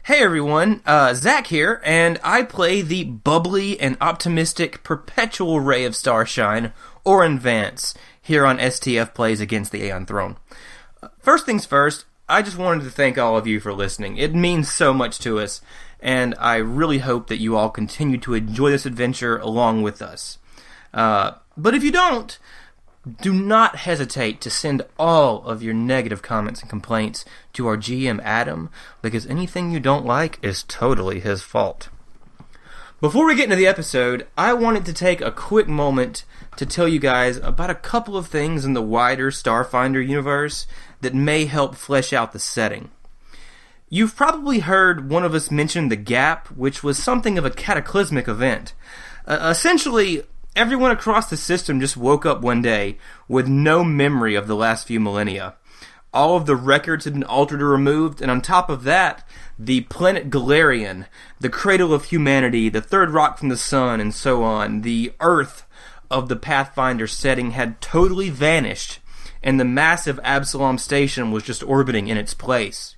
Hey everyone, Zach here, and I play the bubbly and optimistic perpetual ray of starshine, Auron Vance, here on STF Plays Against the Aeon Throne. First things first, I just wanted to thank all of you for listening. It means so much to us, and I really hope that you all continue to enjoy this adventure along with us. But if you don't, do not hesitate to send all of your negative comments and complaints to our GM Adam, because anything you don't like is totally his fault. Before we get into the episode, I wanted to take a quick moment to tell you guys about a couple of things in the wider Starfinder universe that may help flesh out the setting. You've probably heard one of us mention the Gap, which was something of a cataclysmic event. Essentially, everyone across the system just woke up one day with no memory of the last few millennia. All of the records had been altered or removed, and on top of that, the planet Galarian, the cradle of humanity, the third rock from the sun, and so on, the Earth of the Pathfinder setting had totally vanished, and the massive Absalom station was just orbiting in its place.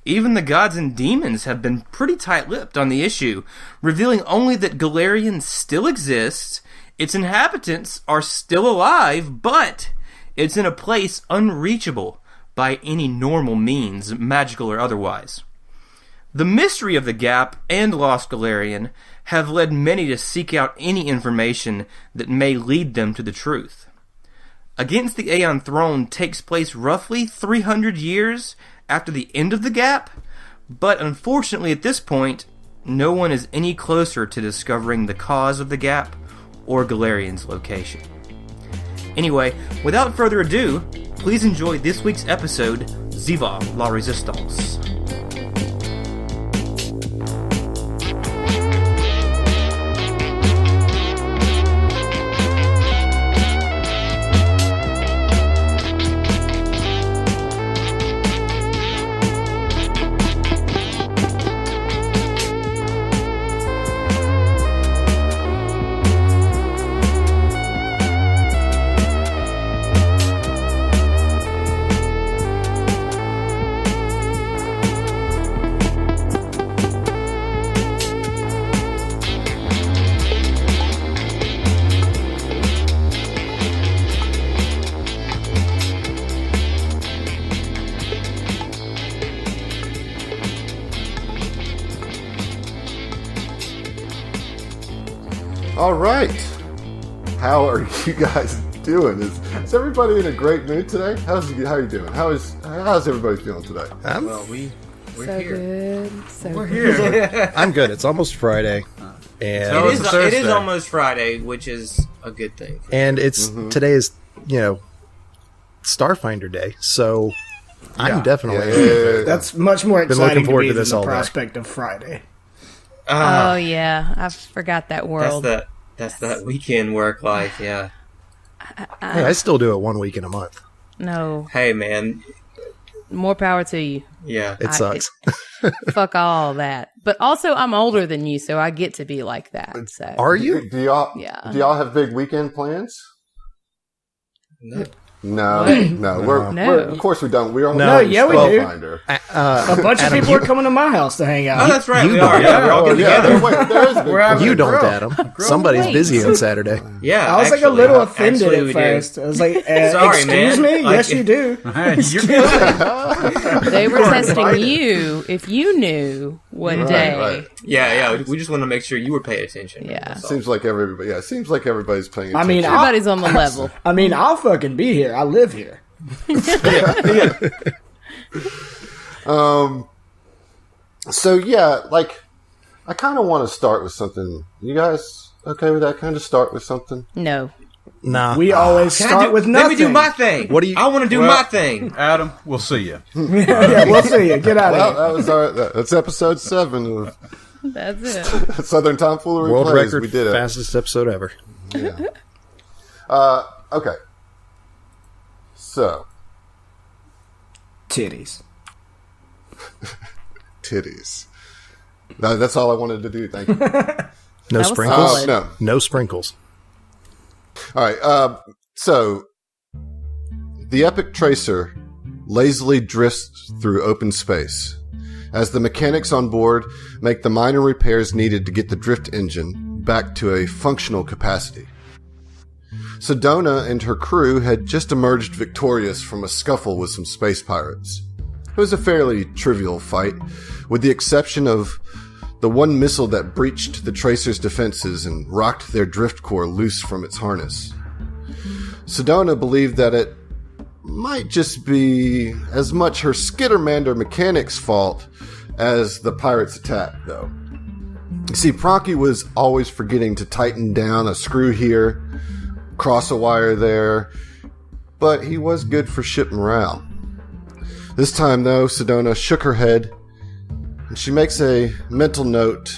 Even the gods and demons have been pretty tight-lipped on the issue, revealing only that Galarian still exists, its inhabitants are still alive, but it's in a place unreachable by any normal means, magical or otherwise. The mystery of the Gap and Lost Galarian have led many to seek out any information that may lead them to the truth. Against the Aeon Throne takes place roughly 300 years after the end of the Gap, but unfortunately at this point, no one is any closer to discovering the cause of the Gap or Galarian's location. Anyway, without further ado, please enjoy this week's episode, Zeva la Resistance. All right. How are you guys doing? Is everybody in a great mood today? How are you doing? How's everybody feeling today? Well, we're so here. Good. So We're good. here. I'm good. It's almost Friday, and So it's a It Thursday. is almost Friday, which is a good thing. it's today is Starfinder Day, so I'm definitely Yeah. That's much more Been looking exciting to forward me to than this the all day. prospect of Friday. Oh yeah, I forgot that world. That's that weekend work life, yeah. Hey, I still do it 1 week in a month. No, Hey man, more power to you. yeah. It sucks. Fuck all that. But also, I'm older than you, so I get to be like that. So Are you? Do y'all Yeah. do y'all have big weekend plans? No. No. No. We're of course we don't. We're on No, yeah, we do. Starfinder. A bunch of people are coming to my house to hang Oh, out. that's right. You We don't. are. Yeah, we're all getting together. Wait, there is a big We're having plan. You a don't, grill. Adam. Somebody's Wait. busy on Saturday. Yeah, I was like a actually, little offended actually, at we first. I was like, Sorry, excuse man. me? Like- Yes, you do. Hey, you're good. they were testing you if you knew what day. Right. Yeah. We just want to make sure you were paying attention. Yeah. That's all. Seems like everybody. Yeah, seems like everybody's paying I attention. mean, Everybody's on the level. I'll fucking be here. I live here. So yeah, like I kind of want to start with something. You guys okay with that? Kind of start with something. No. Nah. We always Can I start do- with Let nothing. me do my thing. What do you- I want to do Well- my thing. Adam, we'll see you. Yeah, we'll see you. Get out Well, of here. that's episode 7 of That's it. Southern Tomfoolery World Plays. record We did it. fastest episode ever. Okay. So Titties. titties. That's all I wanted to do. Thank you. No That was sprinkles. solid. No. No sprinkles. All right. So the Epic Tracer lazily drifts through open space. as the mechanics on board make the minor repairs needed to get the drift engine back to a functional capacity. Sedona and her crew had just emerged victorious from a scuffle with some space pirates. It was a fairly trivial fight, with the exception of the one missile that breached the Tracer's defenses and rocked their drift core loose from its harness. Sedona believed that it might just be as much her Skittermander mechanics' fault as the pirates' attack, though. You see, Pronky was always forgetting to tighten down a screw here, cross a wire there, but he was good for ship morale. This time, though, Sedona shook her head, and she makes a mental note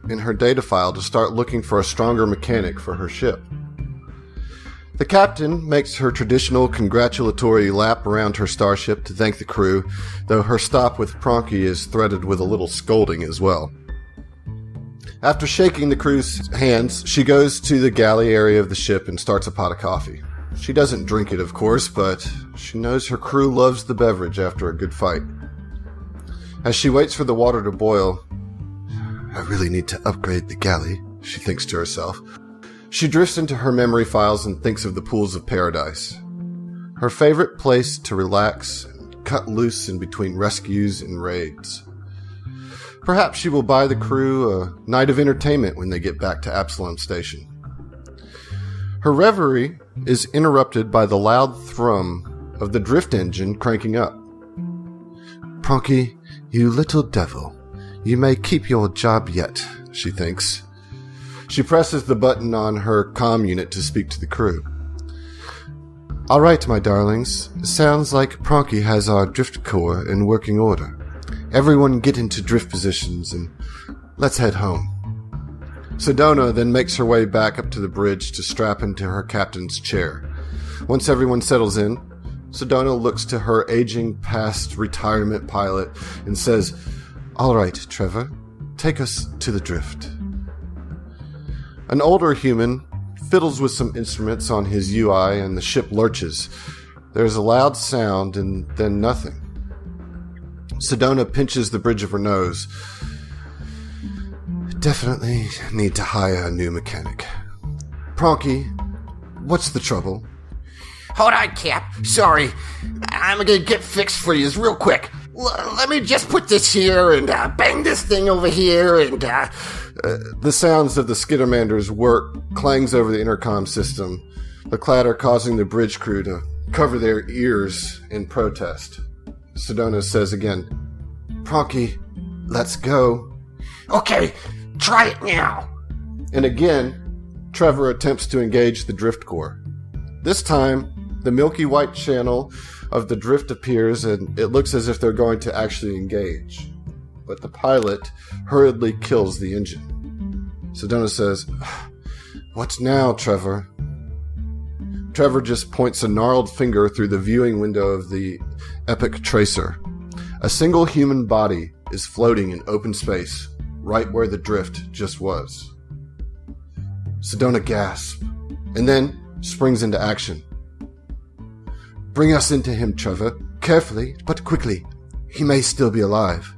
in her data file to start looking for a stronger mechanic for her ship. The captain makes her traditional congratulatory lap around her starship to thank the crew, though her stop with Pronky is threaded with a little scolding as well. After shaking the crew's hands, she goes to the galley area of the ship and starts a pot of coffee. She doesn't drink it, of course, but she knows her crew loves the beverage after a good fight. As she waits for the water to boil, I really need to upgrade the galley, she thinks to herself. She drifts into her memory files and thinks of the pools of paradise. Her favorite place to relax and cut loose in between rescues and raids. Perhaps she will buy the crew a night of entertainment when they get back to Absalom Station. Her reverie is interrupted by the loud thrum of the drift engine cranking up. Pronky, you little devil, you may keep your job yet, she thinks. She presses the button on her comm unit to speak to the crew. All right, my darlings. Sounds like Pronky has our drift core in working order. Everyone get into drift positions and let's head home. Sedona then makes her way back up to the bridge to strap into her captain's chair. Once everyone settles in, Sedona looks to her aging past retirement pilot and says, All right, Trevor, take us to the drift. An older human fiddles with some instruments on his UI and the ship lurches. There's a loud sound and then nothing. Sedona pinches the bridge of her nose. Definitely need to hire a new mechanic. Pronky, what's the trouble? Hold on, Cap. Sorry. I'm gonna get fixed for you real quick. Let me just put this here and bang this thing over here and... The sounds of the Skittermander's work clangs over the intercom system, the clatter causing the bridge crew to cover their ears in protest. Sedona says again, Pronky, let's go. Okay, try it now. And again, Trevor attempts to engage the drift core. This time, the milky white channel of the drift appears and it looks as if they're going to actually engage. But the pilot hurriedly kills the engine. Sedona says, What now, Trevor? Trevor just points a gnarled finger through the viewing window of the Epic Tracer. A single human body is floating in open space, right where the drift just was. Sedona gasps, and then springs into action. Bring us into him, Trevor. Carefully, but quickly. He may still be alive.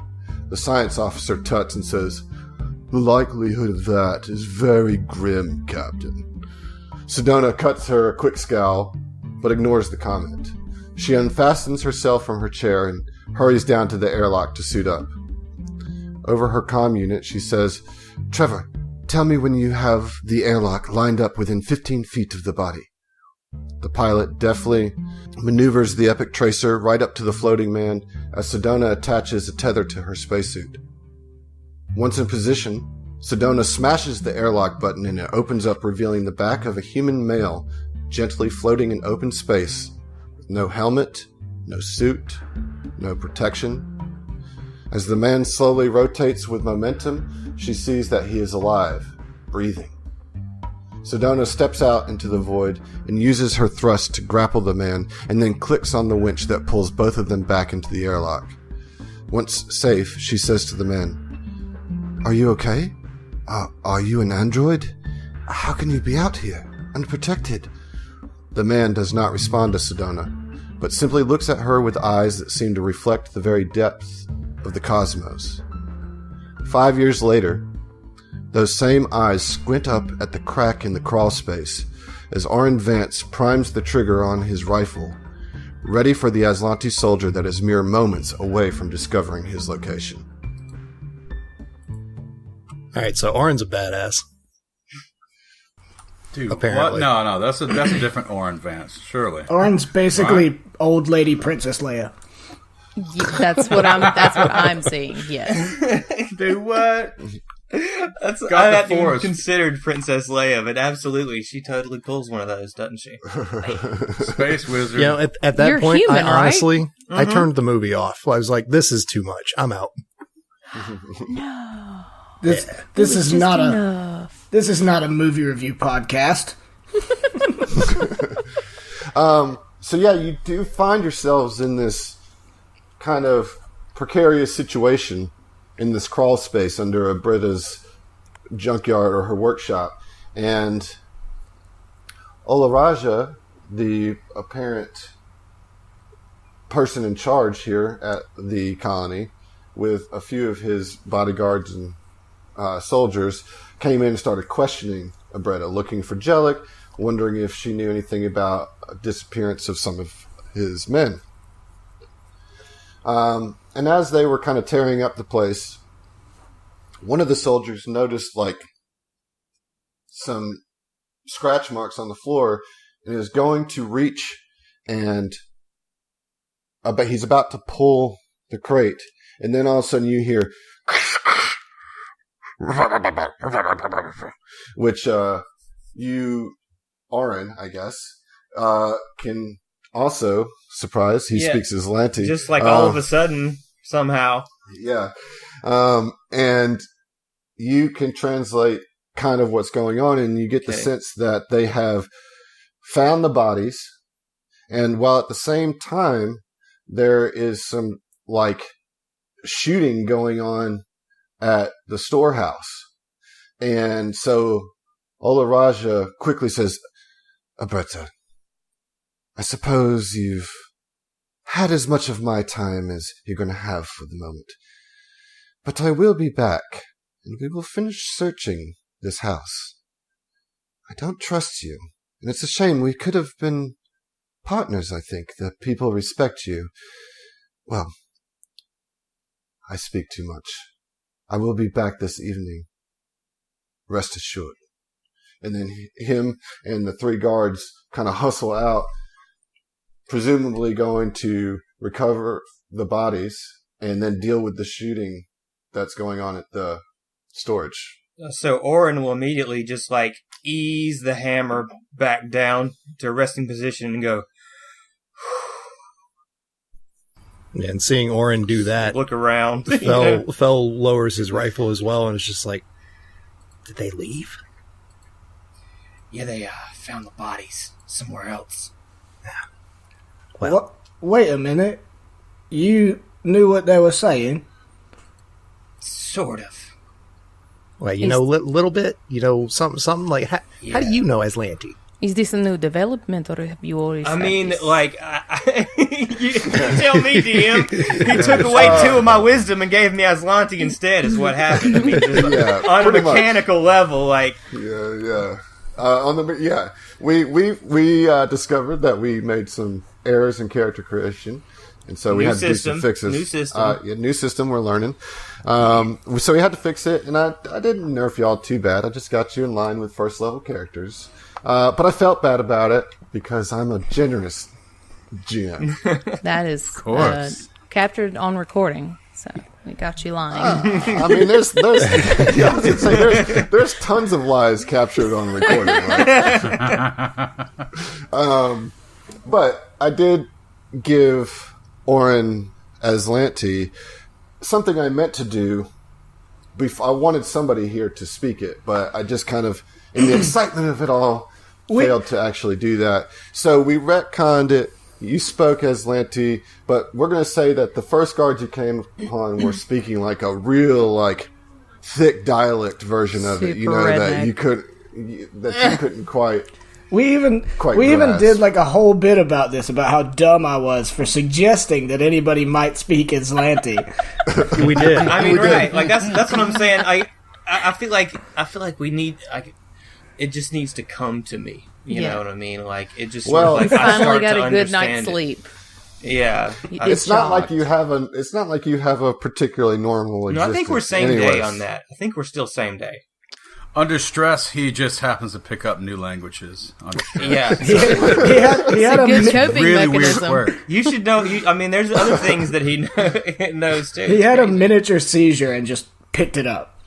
The science officer tuts and says, The likelihood of that is very grim, Captain. Sedona cuts her a quick scowl, but ignores the comment. She unfastens herself from her chair and hurries down to the airlock to suit up. Over her comm unit, she says, Trevor, tell me when you have the airlock lined up within 15 feet of the body. The pilot deftly maneuvers the Epic Tracer right up to the floating man as Sedona attaches a tether to her spacesuit. Once in position, Sedona smashes the airlock button and it opens up, revealing the back of a human male gently floating in open space. No helmet, no suit, no protection. As the man slowly rotates with momentum, she sees that he is alive, breathing. Sedona steps out into the void and uses her thrust to grapple the man and then clicks on the winch that pulls both of them back into the airlock. Once safe, she says to the man, Are you okay? Are you an android? How can you be out here, unprotected? The man does not respond to Sedona, but simply looks at her with eyes that seem to reflect the very depth of the cosmos. 5 years later, those same eyes squint up at the crack in the crawl space as Auron Vance primes the trigger on his rifle, ready for the Aslanti soldier that is mere moments away from discovering his location. Alright, so Auron's a badass. Dude, Apparently. What? No, that's a different Auron Vance, surely. Auron's basically old lady Princess Leia. That's what I'm seeing. Yes. Dude, what? I hadn't even considered Princess Leia, but absolutely, she totally pulls one of those, doesn't she? Space wizard. You know, at that You're point, human, I honestly, right? I turned the movie off. I was like, this is too much. I'm out. No. This is Just not enough. this is not a movie review podcast. So yeah, you do find yourselves in this kind of precarious situation in this crawl space under a Britta's junkyard or her workshop. And Olaraja, the apparent person in charge here at the colony, with a few of his bodyguards and soldiers, came in and started questioning Britta, looking for Jellic, wondering if she knew anything about a disappearance of some of his men. And as they were kind of tearing up the place, one of the soldiers noticed like some scratch marks on the floor and is going to reach and but he's about to pull the crate, and then all of a sudden you hear which you, Auron, I guess, can also, surprise, he speaks Aslanti. Just like all of a sudden, somehow. Yeah. And you can translate kind of what's going on, and you get the sense that they have found the bodies, and while at the same time, there is some, like, shooting going on at the storehouse. And so Olaraja quickly says, Abretta, I suppose you've had as much of my time as you're going to have for the moment. But I will be back, and we will finish searching this house. I don't trust you, and it's a shame. We could have been partners, I think. The people respect you. Well, I speak too much. I will be back this evening. Rest assured. And then him and the three guards kind of hustle out, presumably going to recover the bodies and then deal with the shooting that's going on at the storage. So Auron will immediately just like ease the hammer back down to a resting position and go, And seeing Auron do that, look around. Fell lowers his rifle as well, and it's just like, did they leave? Yeah, they found the bodies somewhere else. Well, Wait a minute. You knew what they were saying? Sort of. well, you know, little bit, you know, something like, how do you know Aslanti? Is this a new development, or have you always? I mean, like, you tell me, DM. He took away 2 of my wisdom and gave me Aslanti instead. Is what happened. I mean, just on a mechanical level, like. Yeah. We discovered that we made some errors in character creation, and so we had to do some fixes. New system. We're learning. So we had to fix it, and I didn't nerf y'all too bad. I just got you in line with first level characters. But I felt bad about it because I'm a generous GM. That is captured on recording, so we got you lying. I mean, there's tons of lies captured on recording, right? But I did give Auron Aslanti something I meant to do. I wanted somebody here to speak it, but I just kind of, in the excitement of it all, failed to actually do that. So we retconned it. You spoke Aslanti, but we're going to say that the first guards you came upon were speaking like a real, like, thick dialect version of it. You know, redneck. that you couldn't quite We even grass. did like a whole bit about this, about how dumb I was for suggesting that anybody might speak Aslanti. We did. I mean, right? Like that's what I'm saying. I feel like we need. It just needs to come to me. You know what I mean? Like it just. Well, like, You I finally start got to a good night's understand it. sleep. Yeah, It's not like you have a particularly normal No, existence. I think we're same day Anyways. on that. I think we're still same day. Under stress, he just happens to pick up new languages. Under stress. Yeah, he had a Good mi- coping Really weird mechanism. quirk. you should know. I mean, there's other things that he knows too. he had a miniature seizure and just picked it up.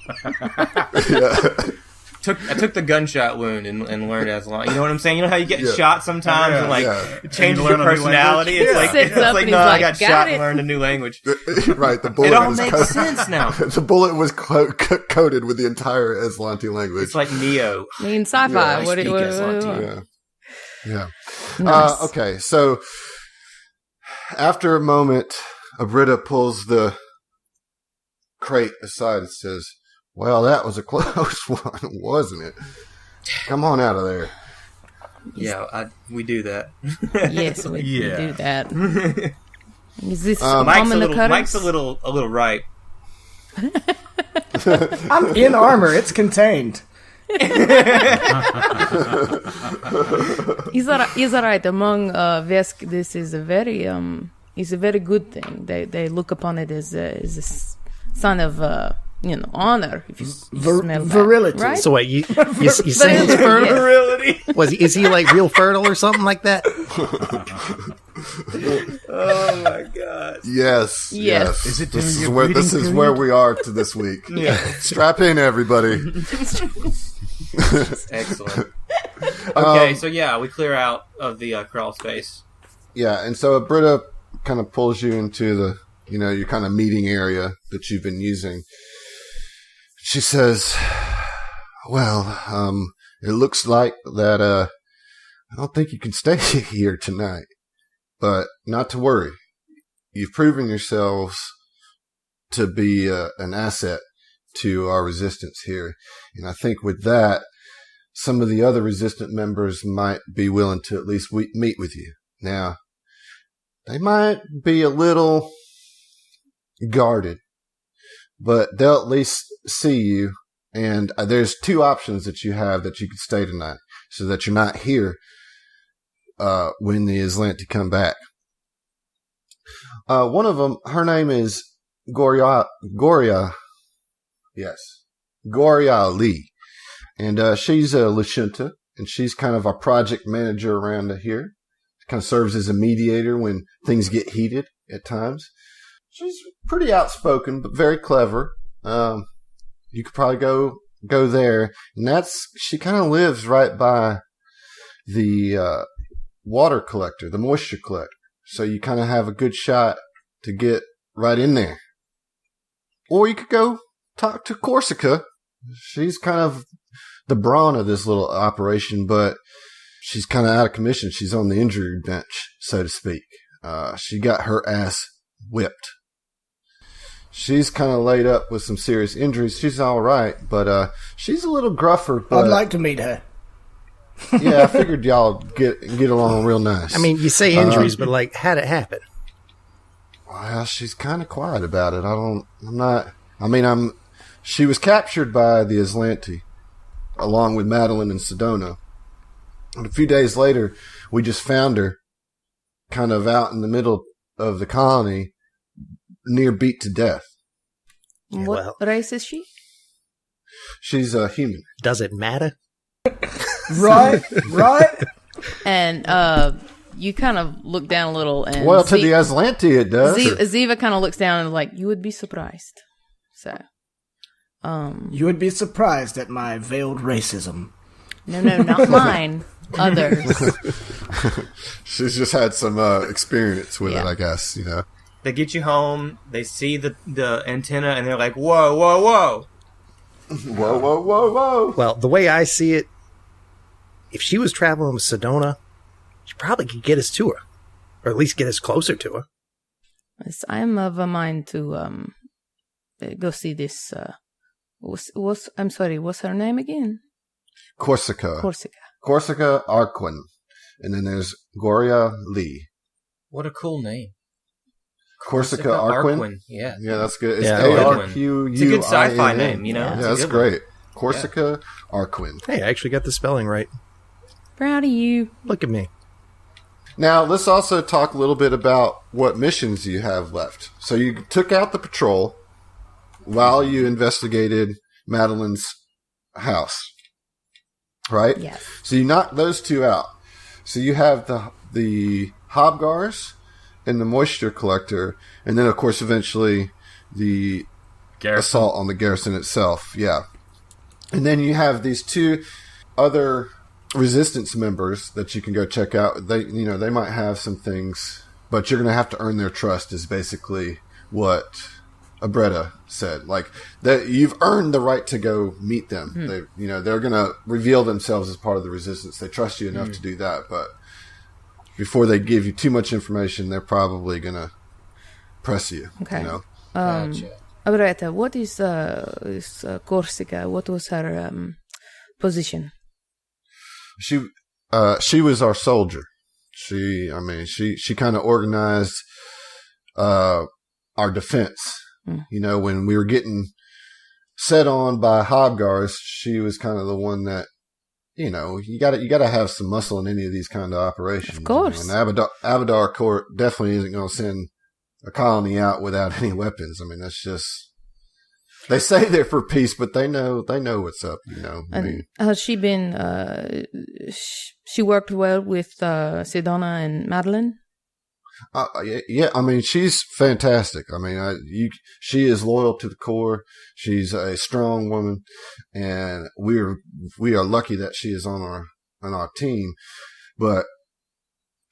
I took the gunshot wound and learned as long. You know what I'm saying? You know how you get shot sometimes and like it changes And you your learn a new personality. language? It's like Sits it's up like and no, he's I like, got "Got shot it." and learned a new language. Right, the bullet It all was makes sense now. the bullet was coated with the entire Aslanti language. It's like Neo. I mean, sci-fi. I what, speak what, Aslanti. Yeah. Nice. Okay, so after a moment, Abrita pulls the crate aside and says, "Well, that was a close one, wasn't it? Come on out of there." Yeah, we do that. Yes, we do that. Is this Mike's Mom a and the little. Cutters? Mike's a little right. I'm in armor. It's contained. Is that right? Among Vesk, this is a very good thing. They look upon it as a sign of honor. If you smell that, virility. right? So wait, you saying he's fertile? Is he like real fertile or something like that? Oh my god. Yes. Yes. Is it This during is your where we are to this week. Yeah. Strap in, everybody. Excellent. Okay, so yeah, we clear out of the crawl space. Yeah, and so Britta kind of pulls you into the, your kind of meeting area that you've been using. She says, "Well, it looks like that, I don't think you can stay here tonight, but not to worry. You've proven yourselves to be an asset to our resistance here. And I think with that, some of the other resistant members might be willing to at least meet with you. Now, they might be a little guarded, but they'll at least see you. And there's two options that you have that you could stay tonight so that you're not here when the Aslanti come back. One of them, her name is Goria Lee. And she's a Lashunta, and she's kind of our project manager around here. Kind of serves as a mediator when things get heated at times. She's pretty outspoken, but very clever. You could probably go there. And she kind of lives right by the water collector, the moisture collector. So you kind of have a good shot to get right in there. Or you could go talk to Corsica. She's kind of the brawn of this little operation, but she's kind of out of commission. She's on the injury bench, so to speak. She got her ass whipped. She's kind of laid up with some serious injuries. She's all right, but she's a little gruffer. But I'd like to meet her. yeah, I figured y'all get along real nice. I mean, you say injuries, but like, how'd it happen? Well, she's kind of quiet about it. She was captured by the Aslanti, along with Madeline and Sedona. And a few days later, we just found her kind of out in the middle of the colony, near beat to death. What race is she? She's a human. Does it matter? Right? And you kind of look down a little, and Well, to the Aslanti it does. Zeva kind of looks down and like, you would be surprised. So, You would be surprised at my veiled racism. no, not mine. Others. She's just had some experience with it, Yeah. I guess, They get you home. They see the antenna, and they're like, "Whoa, whoa, whoa!" Whoa, whoa, whoa, whoa. Well, the way I see it, if she was traveling with Sedona, she probably could get us to her, or at least get us closer to her. Yes, I'm of a mind to go see this. I'm sorry. What's her name again? Corsica. Corsica Arquin. And then there's Goria Lee. What a cool name. Corsica Arquin? Yeah. Yeah, that's good. It's Yeah, Arquin. It's a good sci-fi name, you know? Yeah, It's a that's good one. great. Corsica Arquin. Hey, I actually got the spelling right. Proud of you. Look at me. Now, let's also talk a little bit about what missions you have left. So you took out the patrol while you investigated Madeline's house, right? Yes. So you knocked those two out. So you have the Hobgars and the Moisture Collector, and then, of course, eventually the assault on the garrison itself. Yeah. And then you have these two other Resistance members that you can go check out. They might have some things, but you're going to have to earn their trust is basically what Abretta said. Like that you've earned the right to go meet them. They're going to reveal themselves as part of the Resistance. They trust you enough to do that, but before they give you too much information, they're probably going to press you. Okay. Gotcha. Abretta, what is Corsica? What was her position? She was our soldier. She kind of organized our defense. When we were getting set on by Hobgars, she was kind of the one that, you gotta have some muscle in any of these kind of operations. Of course. And Abadar Court definitely isn't going to send a colony out without any weapons. I mean, that's just. They say they're for peace, but they know what's up. And has she been? She worked well with Sedona and Madeline. Yeah. I mean, she's fantastic. I mean, she is loyal to the core. She's a strong woman, and we are lucky that she is on our team. But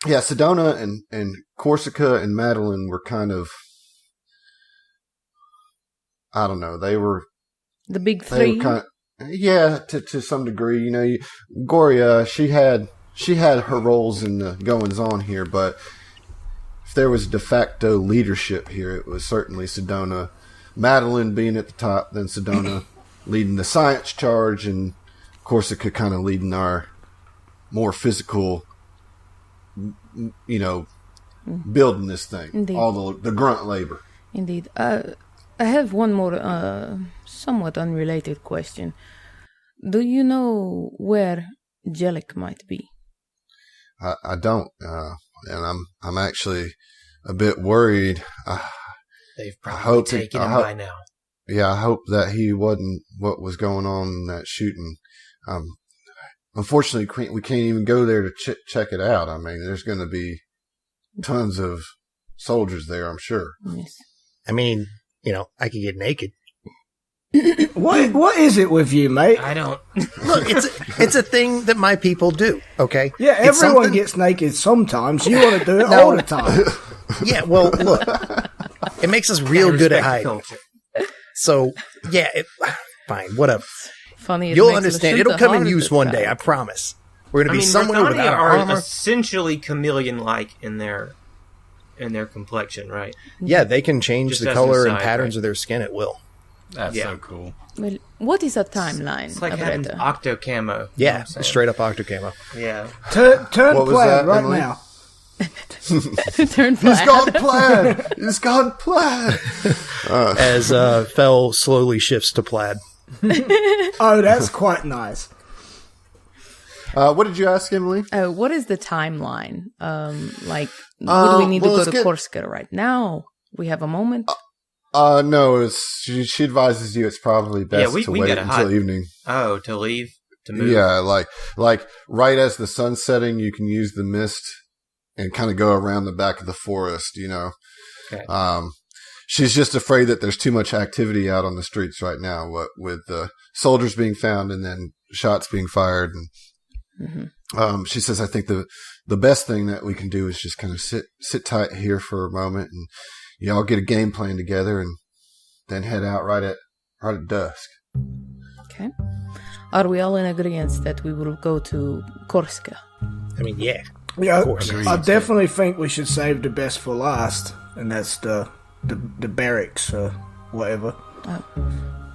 yeah, Sedona and Corsica and Madeline were kind of. I don't know. They were the big three. To some degree. Goria, she had her roles in the goings on here, but if there was de facto leadership here, it was certainly Sedona. Madeline being at the top, then Sedona leading the science charge, and Corsica kind of leading our more physical, building this thing. Indeed. All the grunt labor. Indeed. I have one more somewhat unrelated question. Do you know where Jellic might be? I don't, and I'm actually a bit worried. They've probably taken him by now. Yeah, I hope that he wasn't what was going on in that shooting. Unfortunately, we can't even go there to check it out. I mean, there's going to be tons of soldiers there, I'm sure. Yes. I mean, I could get naked. What is it with you, mate? I don't. Look, it's a thing that my people do. Okay. Yeah, everyone gets naked sometimes. You want to do it all the time. Yeah. Well, look, it makes us real good at hiding. So yeah, fine, whatever. Funny. You'll understand. It'll come in use one day. I promise. We're gonna be somewhere without our are armor. Essentially chameleon-like in their complexion, right? Yeah, they can change Just the as color an and aside, patterns right? of their skin at will. That's so cool. Well, what is a timeline? It's like having Abretta? octo camo. Yeah, straight up octocamo. Yeah. Turn What was plaid that, right Emily? now. Turn He's plaid. gone plaid. He's gone plaid. As Fell slowly shifts to plaid. Oh, that's quite nice. What did you ask, Emily? What is the timeline? Do we need to go to Corsica right now? We have a moment. No, she advises you it's probably best we to wait gotta until hide. evening. Oh, to leave? To move? Yeah, like right as the sun's setting, you can use the mist and kind of go around the back of the forest, Okay. She's just afraid that there's too much activity out on the streets right now, with the soldiers being found and then shots being fired. And she says, I think the best thing that we can do is just kind of sit tight here for a moment and y'all get a game plan together and then head out right at dusk. Okay. Are we all in agreement that we will go to Corsica? I mean, yeah. Yeah, Of course. I definitely think we should save the best for last, and that's the barracks or whatever.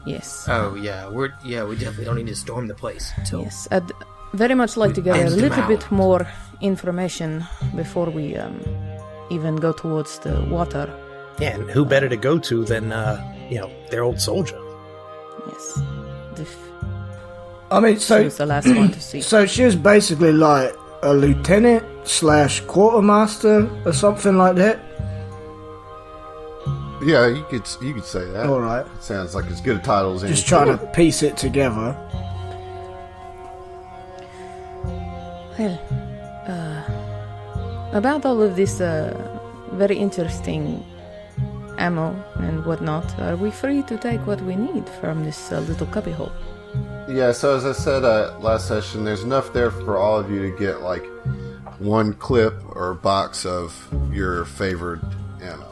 Yes. Oh yeah, we definitely don't need to storm the place until. Yes. very much like to get a Hands them little out. bit more information before we even go towards the water. Yeah, and who better to go to than, their old soldier? Yes. I mean, She so was the last one to see. so she was basically like a lieutenant / quartermaster or something like that. Yeah, you could say that. All right, Sounds like as good a title as any. just trying to piece it together. Well, about all of this very interesting ammo and whatnot, are we free to take what we need from this little cubbyhole? Yeah, so as I said last session, there's enough there for all of you to get like one clip or box of your favorite ammo.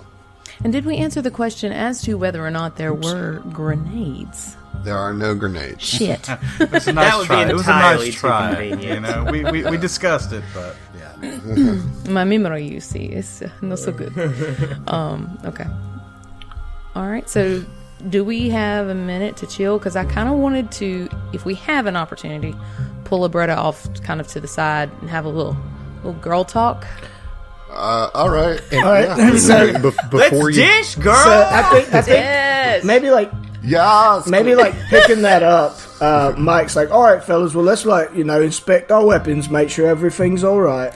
And did we answer the question as to whether or not there were grenades? There are no grenades. Shit. It was a That nice would be try. It was a entirely nice too try. convenient. We discussed it, but yeah. My memory, you see, is not so good. Okay. All right, so do we have a minute to chill? Because I kind of wanted to, if we have an opportunity, pull a Bretta off kind of to the side and have a little girl talk. All right. All right, so, Before you, Dish, girl! so I think Yes! maybe like picking that up. Mike's like, all right, fellas, well let's inspect our weapons, make sure everything's all right.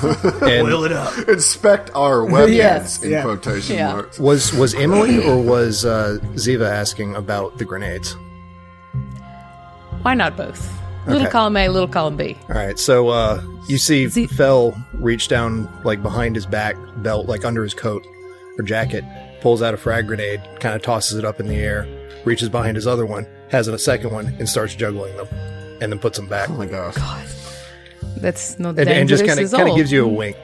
and Boil it up. Inspect our weapons Yes, in yeah. quotation Yeah. marks. was Emily or was Zeva asking about the grenades? Why not both? Little Okay. column A, little column B. All right, so you see Z- Fell reach down like behind his back belt, like under his coat or jacket, pulls out a frag grenade, kind of tosses it up in the air, reaches behind his other one, has a second one, and starts juggling them, and then puts them back. Oh my gosh. That's not And dangerous just at kind all. of gives you a wink.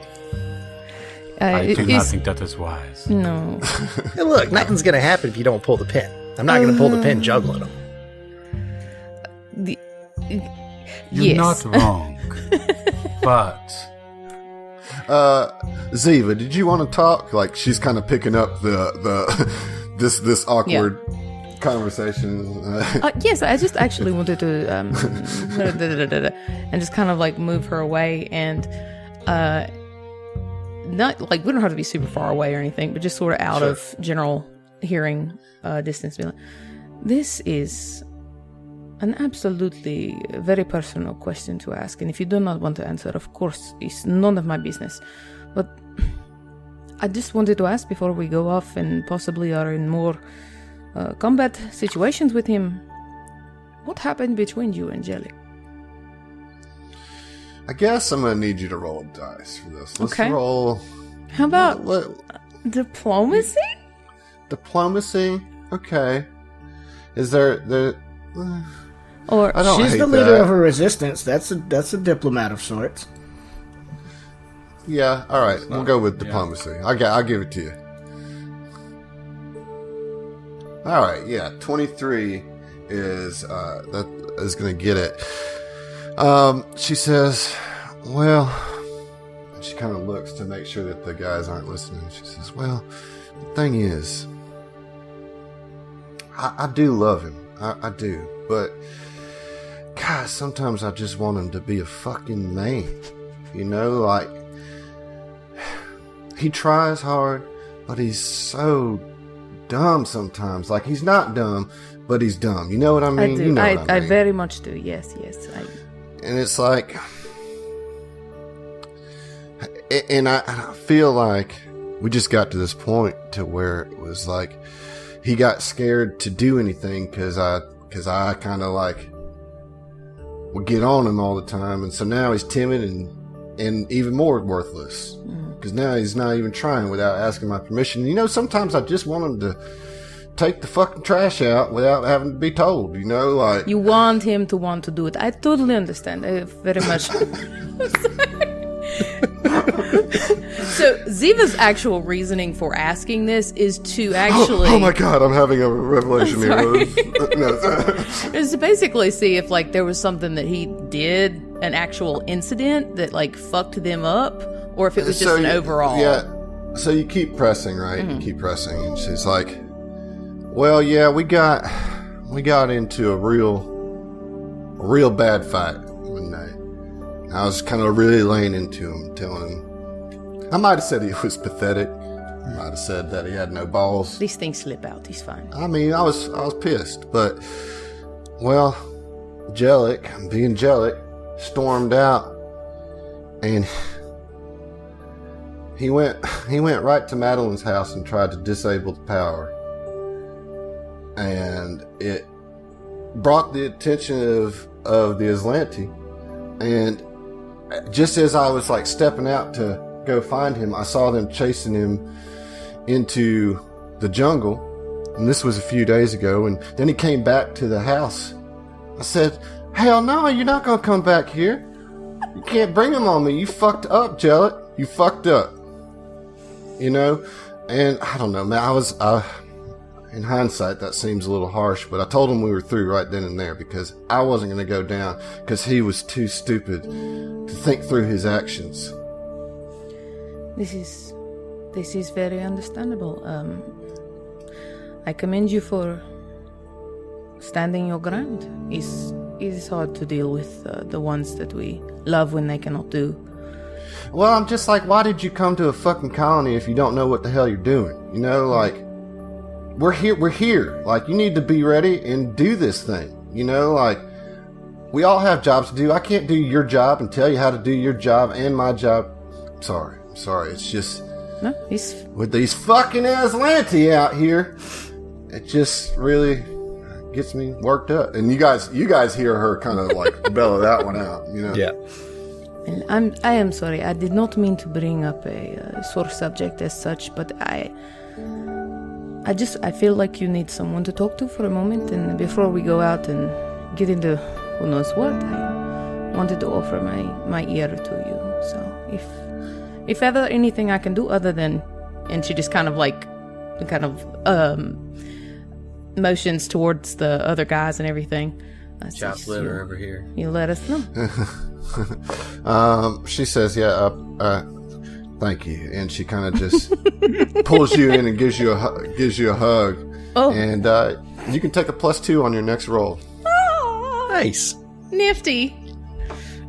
I do not it's- think that is wise. No. Hey, look, nothing's gonna happen if you don't pull the pin. I'm not gonna pull the pin juggling them. You're Yes. not wrong. But Zeva, did you want to talk? Like she's kind of picking up the this awkward conversation. Yes, I just actually wanted to and just kind of like move her away and not like we don't have to be super far away or anything, but just sort of out of general hearing distance. Be like, this is an absolutely very personal question to ask, and if you do not want to answer, of course, it's none of my business. But I just wanted to ask before we go off and possibly are in more combat situations with him. What happened between you and Jelly? I guess I'm gonna need you to roll a dice for this. Let's Okay. roll. How about What? diplomacy? Diplomacy. Okay. Is there? Or I don't She's hate the leader that. of a resistance. That's a diplomat of sorts. Yeah. All right. We'll go with diplomacy. I'll give it to you. All right. Yeah. 23 is that is gonna get it. She says, "Well," and she kind of looks to make sure that the guys aren't listening. She says, "Well, the thing is, I do love him. I do, but God, sometimes I just want him to be a fucking man. You know, like he tries hard, but he's so dumb sometimes. Like he's not dumb, but he's dumb. You know what I mean? I do. You know what I I mean. very much do. Yes. And it's like, and I feel like we just got to this point to where it was like he got scared to do anything because I kind of like would get on him all the time, and so now he's timid and even more worthless because now he's not even trying without asking my permission. You know, sometimes I just want him to take the fucking trash out without having to be told. You know, like You want him to want to do it. I totally understand. I very much. So Zeva's actual reasoning for asking this is to actually Oh my god, I'm having a revelation here. No, is to basically see if like there was something that he did, an actual incident that like fucked them up, or if it was just an overall. Yeah. So you keep pressing, right? You keep pressing, and she's like, "Well, yeah, we got into a real bad fight I was kind of really laying into him, telling him. I might have said he was pathetic. I might have said that he had no balls. These things slip out. He's fine. I mean, I was pissed, but well, Jellic, being Jellic, stormed out, and he went right to Madeline's house and tried to disable the power, and it brought the attention of the Aslanti, and just as I was like stepping out to go find him, I saw them chasing him into the jungle, and this was a few days ago, and then he came back to the house. I said, hell no, you're not gonna come back here. You can't bring him on me. You fucked up, Jellic. You fucked up. You know? And I don't know, man, in hindsight, that seems a little harsh, but I told him we were through right then and there because I wasn't going to go down because he was too stupid to think through his actions. This is very understandable. I commend you for standing your ground. It is hard to deal with the ones that we love when they cannot do. Well, I'm just like, why did you come to a fucking colony if you don't know what the hell you're doing? You know, like, we're here. Like, you need to be ready and do this thing. You know, like, we all have jobs to do. I can't do your job and tell you how to do your job and my job. I'm sorry. It's just... No, with these fucking Aslanti out here, it just really gets me worked up. And you guys hear her kind of like bellow that one out, you know? Yeah. And I am sorry. I did not mean to bring up a sore subject as such, but I feel like you need someone to talk to for a moment. And before we go out and get into who knows what, I wanted to offer my ear to you. So if ever anything I can do other than, and she just kind of motions towards the other guys and everything. Chopped liver over here. You let us know. She says, thank you, and she kind of just pulls you in and gives you a hug. Oh. And you can take a +2 on your next roll. Oh, Nice. nifty.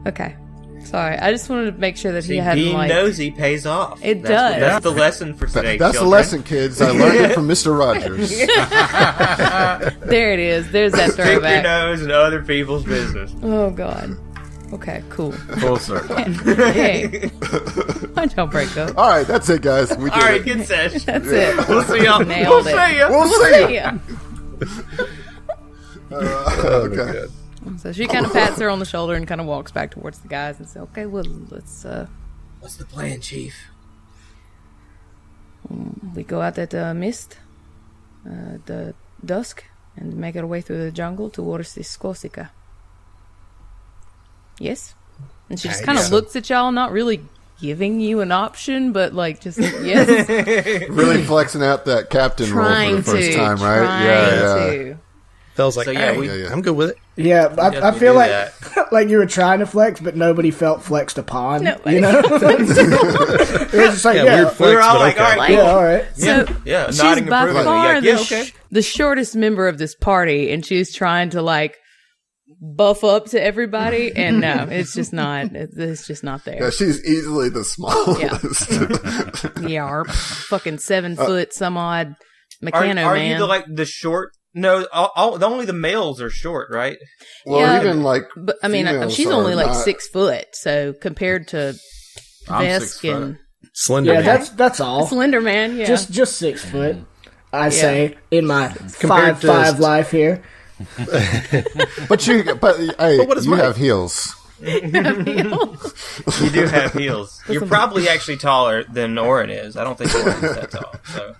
Okay, sorry. I just wanted to make sure that he hadn't being like. nosy pays off. It does. That's the lesson for today. That's the children. lesson, kids. I learned it from Mr. Rogers. There it is. There's that Stick your throwback. nose in other people's business. Oh God. Okay, cool. Full circle. Hey, why'd y'all break up? All right, that's it, guys. We did All right, it. good sesh. That's it. We'll see y'all. Nailed We'll it. see ya. We'll see you. Yeah. Okay. So she kind of pats her on the shoulder and kind of walks back towards the guys and says, "Okay, well, let's What's the plan, Chief? we go out at the dusk, and make our way through the jungle towards this Corsica." Yes? And she just kind of looks at y'all, not really giving you an option, but like just, yes. Really flexing out that captain role for the first time, right? Trying to. Feels like, So, yeah, hey, I'm good with it. Yeah, I Definitely feel do like that. like you were trying to flex, but nobody felt flexed upon. Nobody. You know, it was just like Yeah, yeah, weird flex, We were all but like, okay. all right, Like- cool. yeah, all right. So Yeah, she's nodding by approvingly. far Like, yeah, okay. the shortest member of this party, and she's trying to like buff up to everybody, and no, it's just not. It's just not Yeah, there. she's easily the smallest. Yeah, fucking 7 foot some odd Are mechano man. you the short? No, only the males are short, right? Well, Yeah, even like, but I mean, females she's are only like not- 6 foot, so compared to I'm 6 Vesk and Slender Yeah, man. that's all. Slender Man, yeah. Just 6 foot. I say in my Compared 5'5" to- life here. but hey, what is you Mike? have heels. You do have heels. You're probably actually taller than Auron is. I don't think Auron's that tall. So,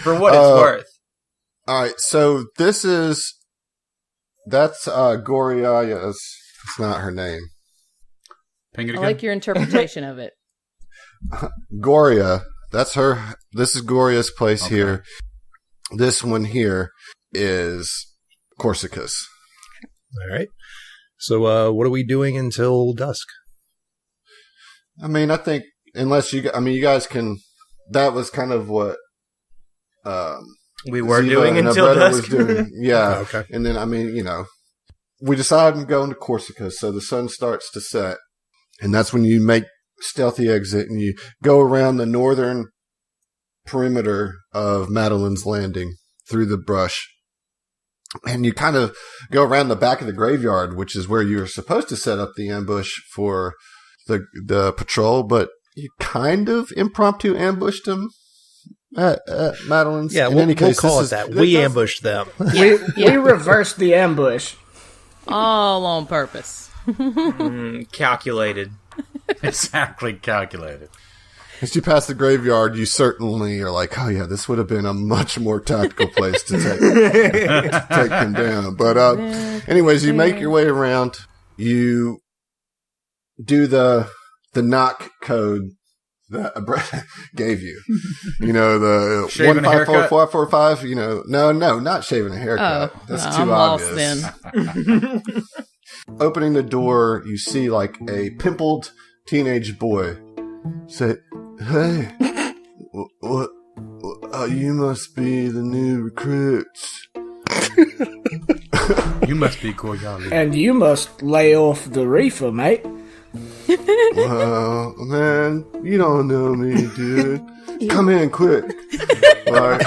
for what it's worth. All right, so that's Goria's. It's not her name. Ping it I again. like your interpretation of it. Goria, that's her. This is Goria's place here. This one here is Corsica's. All right. So, what are we doing until dusk? I mean, I think unless you guys can. That was kind of what We were Zeva doing and until Abretta dusk. was doing. Yeah. Oh, okay. And then, I mean, we decided to go into Corsica, so the sun starts to set. And that's when you make stealthy exit and you go around the northern perimeter of Madeline's Landing through the brush. And you kind of go around the back of the graveyard, which is where you're supposed to set up the ambush for the patrol, but you kind of impromptu ambushed them at Madeline's. Yeah, we'll call it that. We ambushed them. We reversed the ambush. All on purpose. Calculated. Exactly calculated. As you pass the graveyard, you certainly are like, oh yeah, this would have been a much more tactical place to take him down. But anyways, you make your way around. You do the knock code that Brett gave you. You know, the Shaving a haircut? 154445. You know, no, not shaving a haircut. That's too I'm obvious. lost then. Opening the door, you see like a pimpled teenage boy. Say, hey, what? You must be the new recruits. You must be Koyali. And you must lay off the reefer, mate. Well, man, you don't know me, dude. Come in quick. Like,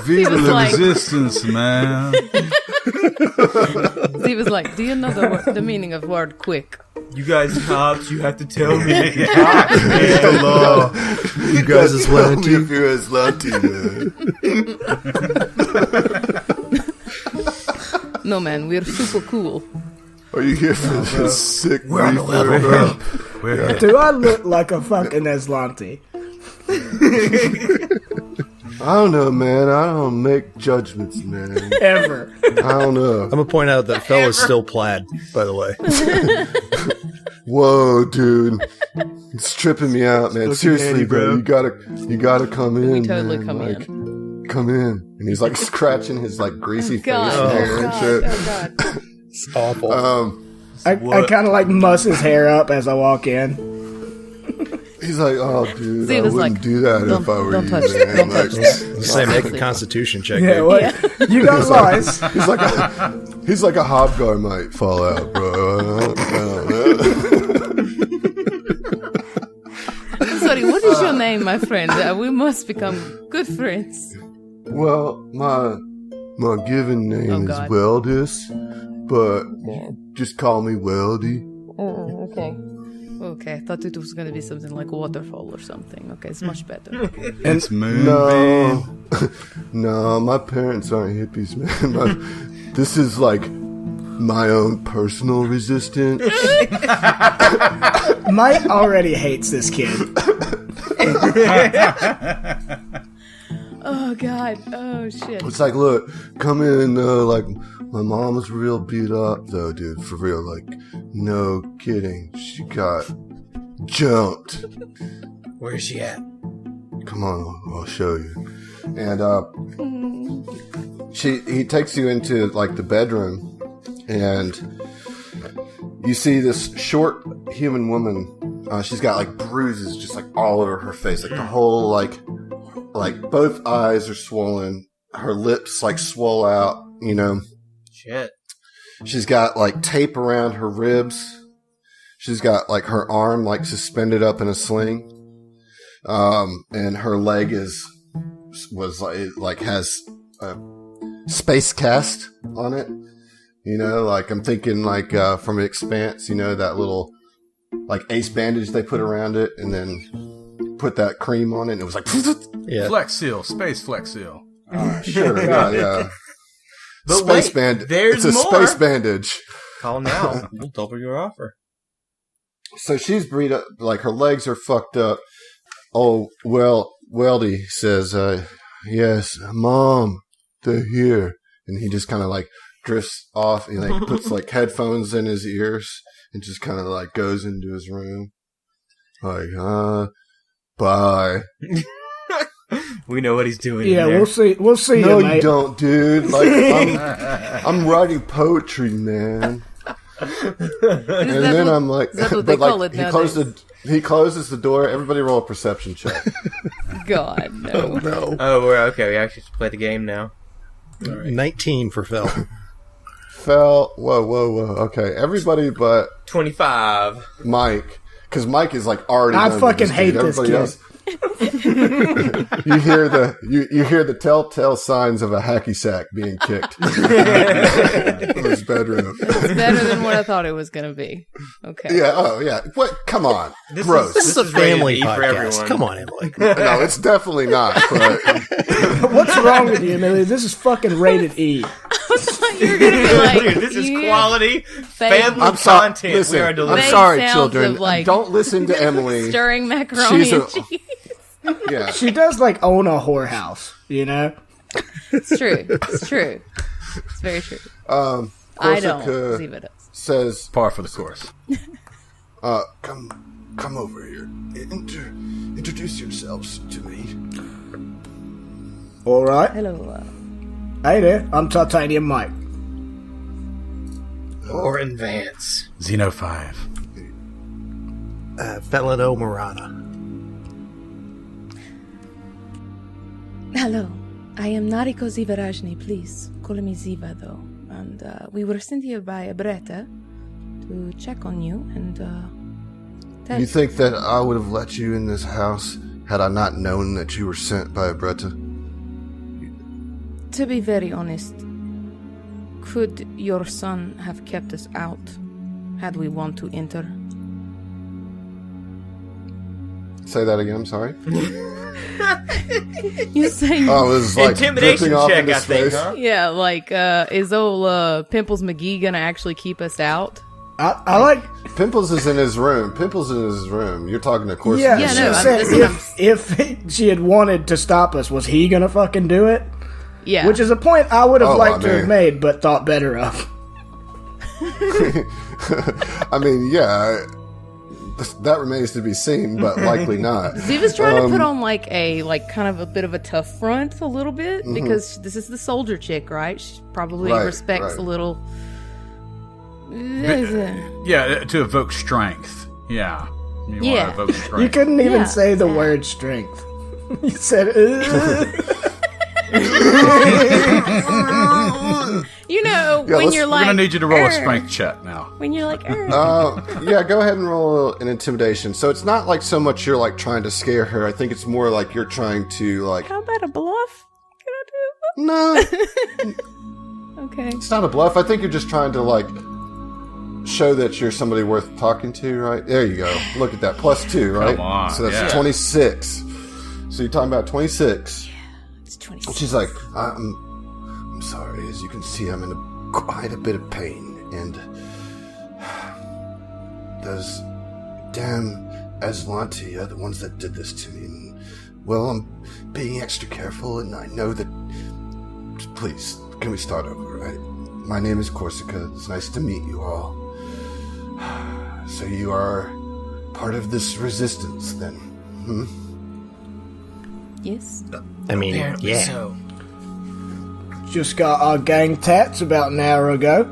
Viva was la like- resistance, man. He was like, do you know the meaning of word quick? You guys cops, you have to tell me. Hello. you guys is lucky. If you're as lucky, man. No, man, we're super cool. Are you here for this sick We're on the level, bro. We're here. Do I look like a fucking Aslanti? I don't know, man. I don't make judgments, man. Ever. I don't know. I'm gonna point out that fella's still plaid, by the way. Whoa, dude. It's tripping me out, man. Seriously, bro. You gotta come in. We totally man. come like, in. Come in. And he's like scratching his like greasy face God, and hair and shit. God. It's awful. I kind of like muss his hair up as I walk in. He's like, oh, dude, See, I it was wouldn't like, do that don't- if I were don't you, touch man. it, don't Like, touch it. Say, make a constitution check. Yeah, dude. what? You got lies. He's like a hobgar might fall out, bro. I don't know. Sorry, what is your name, my friend? We must become good friends. Well, my given name Oh, is God. Weldis, but just call me Weldy. Oh, okay. Okay, I thought it was going to be something like waterfall or something. Okay, it's much better. It's Moonbeam. No, no, my parents aren't hippies, man. This is like my own personal resistance. Mike already hates this kid. Oh, God. Oh, shit. It's like, look, come in, like, my mom was real beat up, though, dude, for real, like, no kidding. She got jumped. Where's she at? Come on, I'll show you. And, he takes you into, like, the bedroom, and you see this short human woman. She's got, like, bruises just, like, all over her face, like, the whole, like, both eyes are swollen. Her lips, like, swell out, you know. Shit. She's got, like, tape around her ribs. She's got, like, her arm, like, suspended up in a sling. And her leg has a space cast on it. You know, like, I'm thinking, like, from Expanse, you know, that little, like, ace bandage they put around it, and then put that cream on it, and it was like, Yeah. Flex Seal. Space Flex Seal. sure, yeah. But Space wait, band. there's It's a more. space bandage. Call now. We'll double your offer. So she's breed up, like her legs are fucked up. Oh, well, Weldy says, yes, Mom, they're here. And he just kind of like drifts off and like puts like headphones in his ears and just kind of like goes into his room. Like, bye. We know what he's doing. Yeah, in there. we'll see No, you, mate. you don't, dude. Like, I'm writing poetry, man. And then I'm like, is that what they but call like, it he closes the door. Everybody roll a perception check. God, no. No. Oh, we're okay. We actually play the game now. 19 for Phil. fell. Whoa. Okay, everybody but 25. Mike, because Mike is like already. I done fucking with hate dude. this Everybody kid. else- you hear the telltale signs of a hacky sack being kicked from his bedroom. It's better than what I thought it was going to be. Okay. Yeah. Oh, yeah. What? Come on. Gross. This is a family rated E for podcast. everyone. Come on, Emily. No, it's definitely not. But What's wrong with you, Emily? This is fucking rated E. I thought you were going to be like, Dude, this is quality Fake- family I'm sorry. content. Listen, we are I'm delivering. Vague sorry, sounds children. of, like, Don't listen to Emily. stirring macaroni She's and a- cheese. Yeah. She does like own a whorehouse, you know? It's true. It's true. It's very true. I don't. Corsica Zeva does. says, Par for the course. come over here. Introduce yourselves to me. All right. Hello. Hey there, I'm Titanium Mike. Auron Vance. Xeno 5. Felino Morana. Hello. I am Nariko Zivarajni. Please call me Zeva, though. And we were sent here by Bretta to check on you and tell You think that I would have let you in this house had I not known that you were sent by a Bretta? To be very honest, could your son have kept us out had we want to enter? Say that again, I'm sorry. You say Oh, it was like Intimidation drifting off check, into I think, space. huh? yeah, like is old Pimples McGee gonna actually keep us out? I like. Pimples is in his room. Pimples is in his room. You're talking to Corsica. Yeah, Yeah, she no, I'm said just- if she had wanted to stop us, was he gonna fucking do it? Yeah. Which is a point I would have Oh, liked to I mean- have made, but thought better of. I mean, yeah, that remains to be seen, but likely not. Ziva's trying to put on like kind of a bit of a tough front a little bit because this is the soldier chick, right? She probably Right, respects right. a little. Yeah, to evoke strength. Yeah. You Yeah. want to evoke strength. You couldn't even Yeah. say the word strength. You said, "Ugh." You know, Yeah, when let's- you're We're like, going to need you to roll a "Err," strength check now. When you're like, "Err." Yeah, go ahead and roll an intimidation. So it's not like so much you're like trying to scare her. I think it's more like you're trying to like. How about a bluff? No, Okay. it's not a bluff. I think you're just trying to like show that you're somebody worth talking to, right? There you go. Look at that. +2, right? Come on, So that's yeah. 26. So you're talking about 26. It's 26. She's like, I'm sorry. As you can see, I'm in quite a bit of pain, and those damn Aslanti are the ones that did this to me. And, well, I'm being extra careful, and I know that. Please, can we start over? My name is Corsica. It's nice to meet you all. So you are part of this resistance, then? Yes. I mean, Apparently yeah. so. just got our gang tats about an hour ago.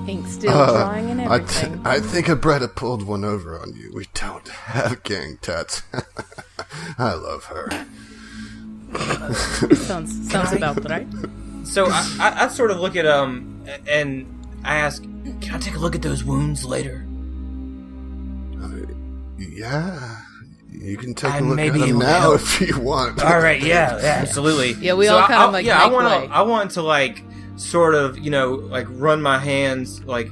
Ink still drawing and everything. I think Abretta pulled one over on you. We don't have gang tats. I love her. Sounds about right. So I sort of look at and I ask, can I take a look at those wounds later? Yeah, you can take I a look may at be them able to now help. if you want. All right, yeah, absolutely. Yeah, we all kind of, like, I make way. I want to like sort of like run my hands like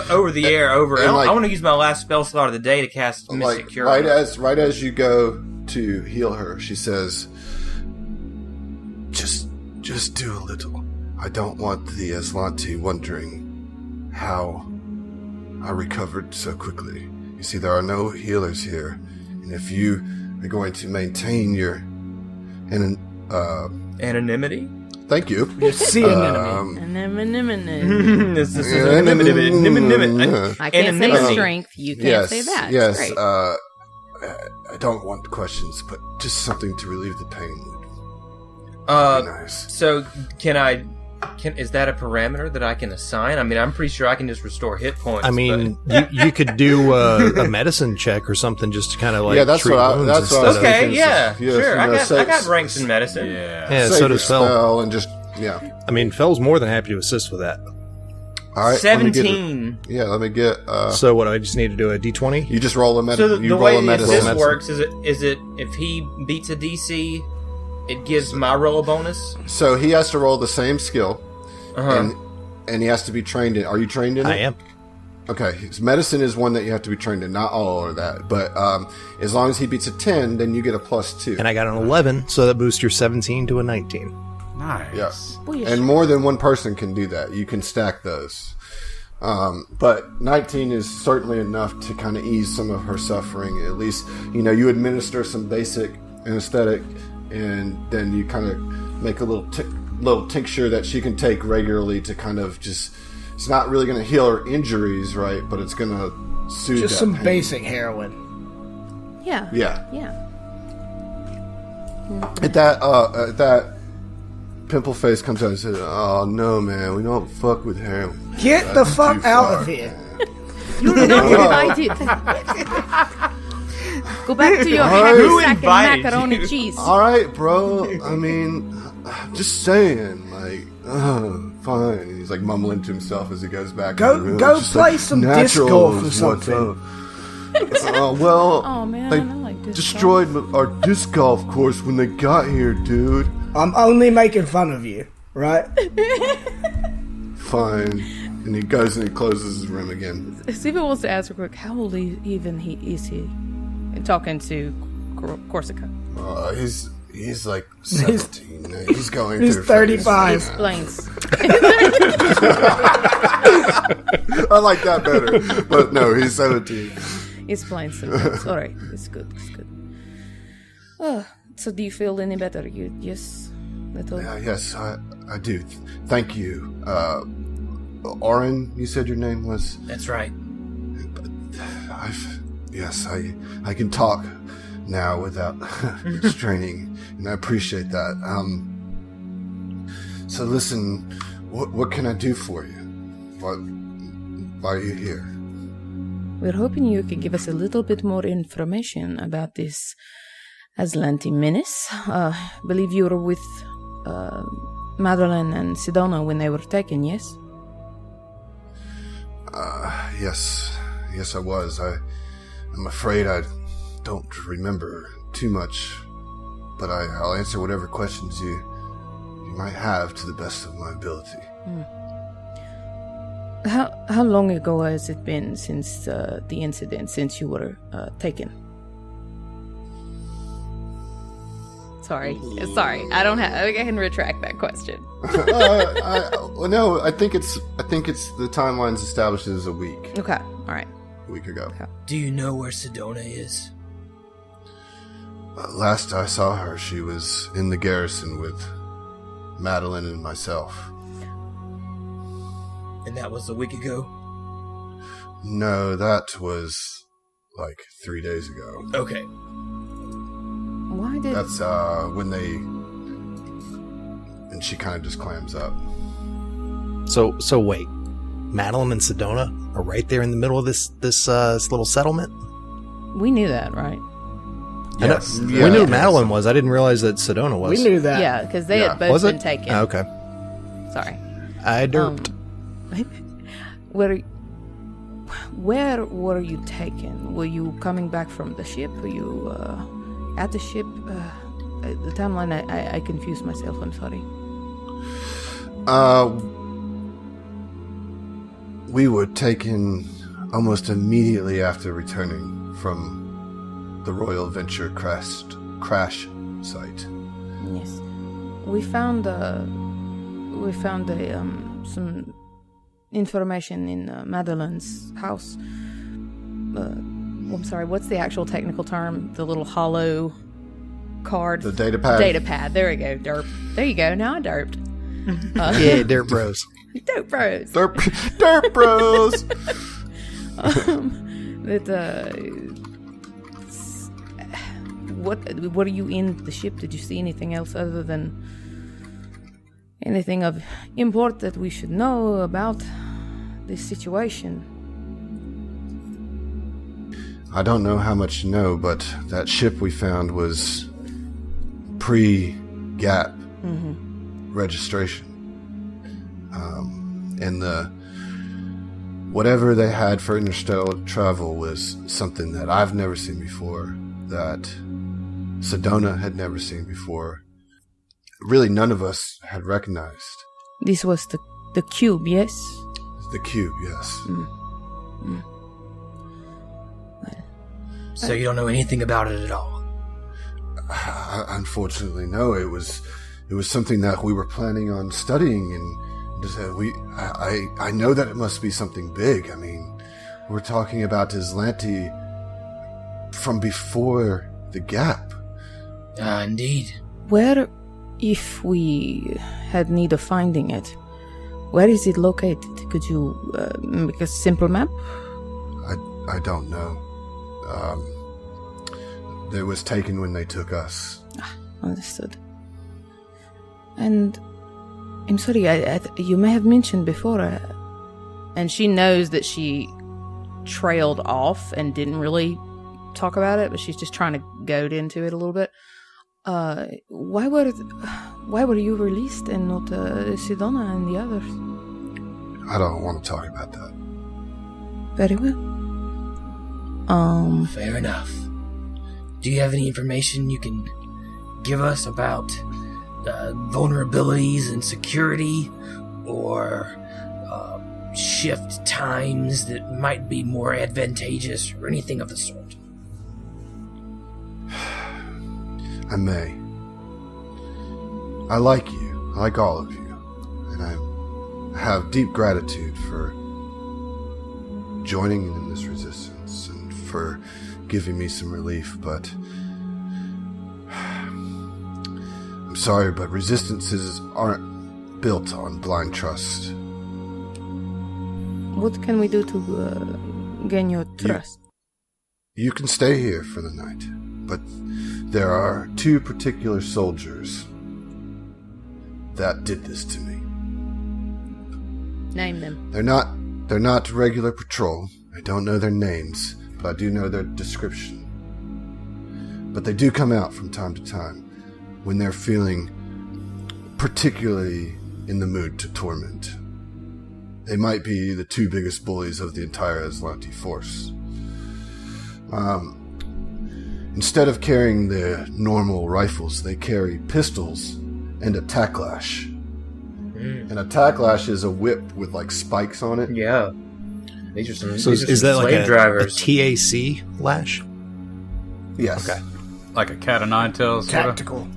over the air over. And, like- I want to use my last spell slot of the day to cast Mystic Like Cure. right as you go to heal her, she says, "Just do a little. I don't want the Aslanti wondering how I recovered so quickly. You see, there are no healers here, and if you are going to maintain your Anonymity. thank you. Your sea anemone. This is anonymity. I can't say Anonymity. strength. You can't Yes, say that. yes. Great. I don't want questions, but just something to relieve the pain would be nice. So is that a parameter that I can assign? I mean, I'm pretty sure I can just restore hit points. I mean, you could do a medicine check or something just to kind of like Yeah, that's treat what I- wounds that's what I instead was of- okay, thinking. yeah, Yes, sure. you know, I got ranks in medicine. Yeah. Yeah, Save so your does Phil. spell and just Yeah. I mean, Fell's more than happy to assist with that. All right. 17. Let me get. So what? I just need to do a D20. You just roll a So the way this medicine. works is it if he beats a DC, it gives my roll a bonus? So he has to roll the same skill, Uh-huh. and he has to be trained in. Are you trained in it? I am. Okay, his medicine is one that you have to be trained in. Not all of that, but as long as he beats a 10, then you get a +2. And I got an 11, so that boosts your 17 to a 19. Nice. Yeah. And more than one person can do that. You can stack those. But 19 is certainly enough to kind of ease some of her suffering. At least, you administer some basic anesthetic, and then you kind of make a little tincture that she can take regularly to kind of just... It's not really going to heal her injuries, right? But it's going to soothe Just that some pain. basic heroin. Yeah. Yeah. Yeah. At that pimple face comes out and says, "Oh no, man, we don't fuck with heroin. Get the fuck out of here. You're not invited. Go back to your Who haversack and invited macaroni you? cheese. All right, bro. I mean, just saying, like, fine." And he's like mumbling to himself as he goes back. Go- in the room. go It's just play like, some disc "Natural golf or is what's something." up." Well, Oh man, they I like this. destroyed our disc golf course when they got here, dude. I'm only making fun of you, right? Fine. And he goes and he closes his room again. Zeva wants to ask real quick, how old even is he? And talking to Corsica. He's like 17. He's going He's through 35. Explains. I like that better. But no, he's 17. Explains sometimes. Alright, it's good. So do you feel any better? Yes? Little? Yes, I do. Thank you. Auron, you said your name was? That's right. I can talk now without straining, and I appreciate that. So listen, what can I do for you? Why are you here? We're hoping you can give us a little bit more information about this Aslanti menace. Believe you were with Madeline and Sedona when they were taken, yes? Yes, I was. I'm afraid I don't remember too much, but I'll answer whatever questions you might have to the best of my ability. How long ago has it been since the incident, since you were taken? Sorry. I don't have. I can retract that question. No, I think it's the timeline's established as a week. Okay. All right. A week ago. Okay. Do you know where Sedona is? Last I saw her, she was in the garrison with Madeline and myself. And that was a week ago? No, that was like 3 days ago. Okay. Why did... That's when they... And she kind of just clams up. So wait, Madeline and Sedona are right there in the middle of this little settlement? We knew that, right? Yes. We knew Madeline was. I didn't realize that Sedona was. We knew that. Yeah, because they had both Was been it? taken. Oh, okay. Sorry. I derped. Where were you taken? Were you coming back from the ship? Were you at the ship? The timeline, I confused myself. I'm sorry. We were taken almost immediately after returning from the Royal Venture crash site. Yes, we found some information in Madeline's house. I'm sorry, what's the actual technical term? The little hollow card. The data pad. Data pad. There we go. Derp. There you go. Now I derped. Yeah, Dirt Bros. Dope bros. Derp bros. What are you in the ship? Did you see anything else other than anything of import that we should know about this situation? I don't know how much you know, but that ship we found was pre-GAP registration. And whatever they had for interstellar travel was something that I've never seen before, that Sedona had never seen before. Really, none of us had recognized. This was the cube, yes? The cube, yes. So you don't know anything about it at all? Unfortunately, no. It was something that we were planning on studying, and I know that it must be something big. I mean, we're talking about Islanti from before the gap. Indeed. Where, if we had need of finding it, where is it located? Could you make a simple map? I don't know. It was taken when they took us. Understood. And I'm sorry, you may have mentioned before, and she knows that she trailed off and didn't really talk about it, but she's just trying to goad into it a little bit. Why were you released and not Sedona and the others? I don't want to talk about that. Very well. Fair enough. Do you have any information you can give us about vulnerabilities and security, or shift times that might be more advantageous, or anything of the sort? I may. I like you. I like all of you. And I have deep gratitude for joining in this resistance and for giving me some relief, but I'm sorry, but resistances aren't built on blind trust. What can we do to gain your trust? You can stay here for the night, but there are 2 particular soldiers that did this to me. Name them. They're not regular patrol. I don't know their names, but I do know their description. But they do come out from time to time when they're feeling particularly in the mood to torment. They might be the 2 biggest bullies of the entire Aslanti force. Instead of carrying their normal rifles, they carry pistols and a tacklash. And a tacklash is a whip with like spikes on it. Yeah. These are some, So these are is some that like slave a drivers. TAC lash? Yes. Okay. Like a cat o' nine tails. sorta? Tactical.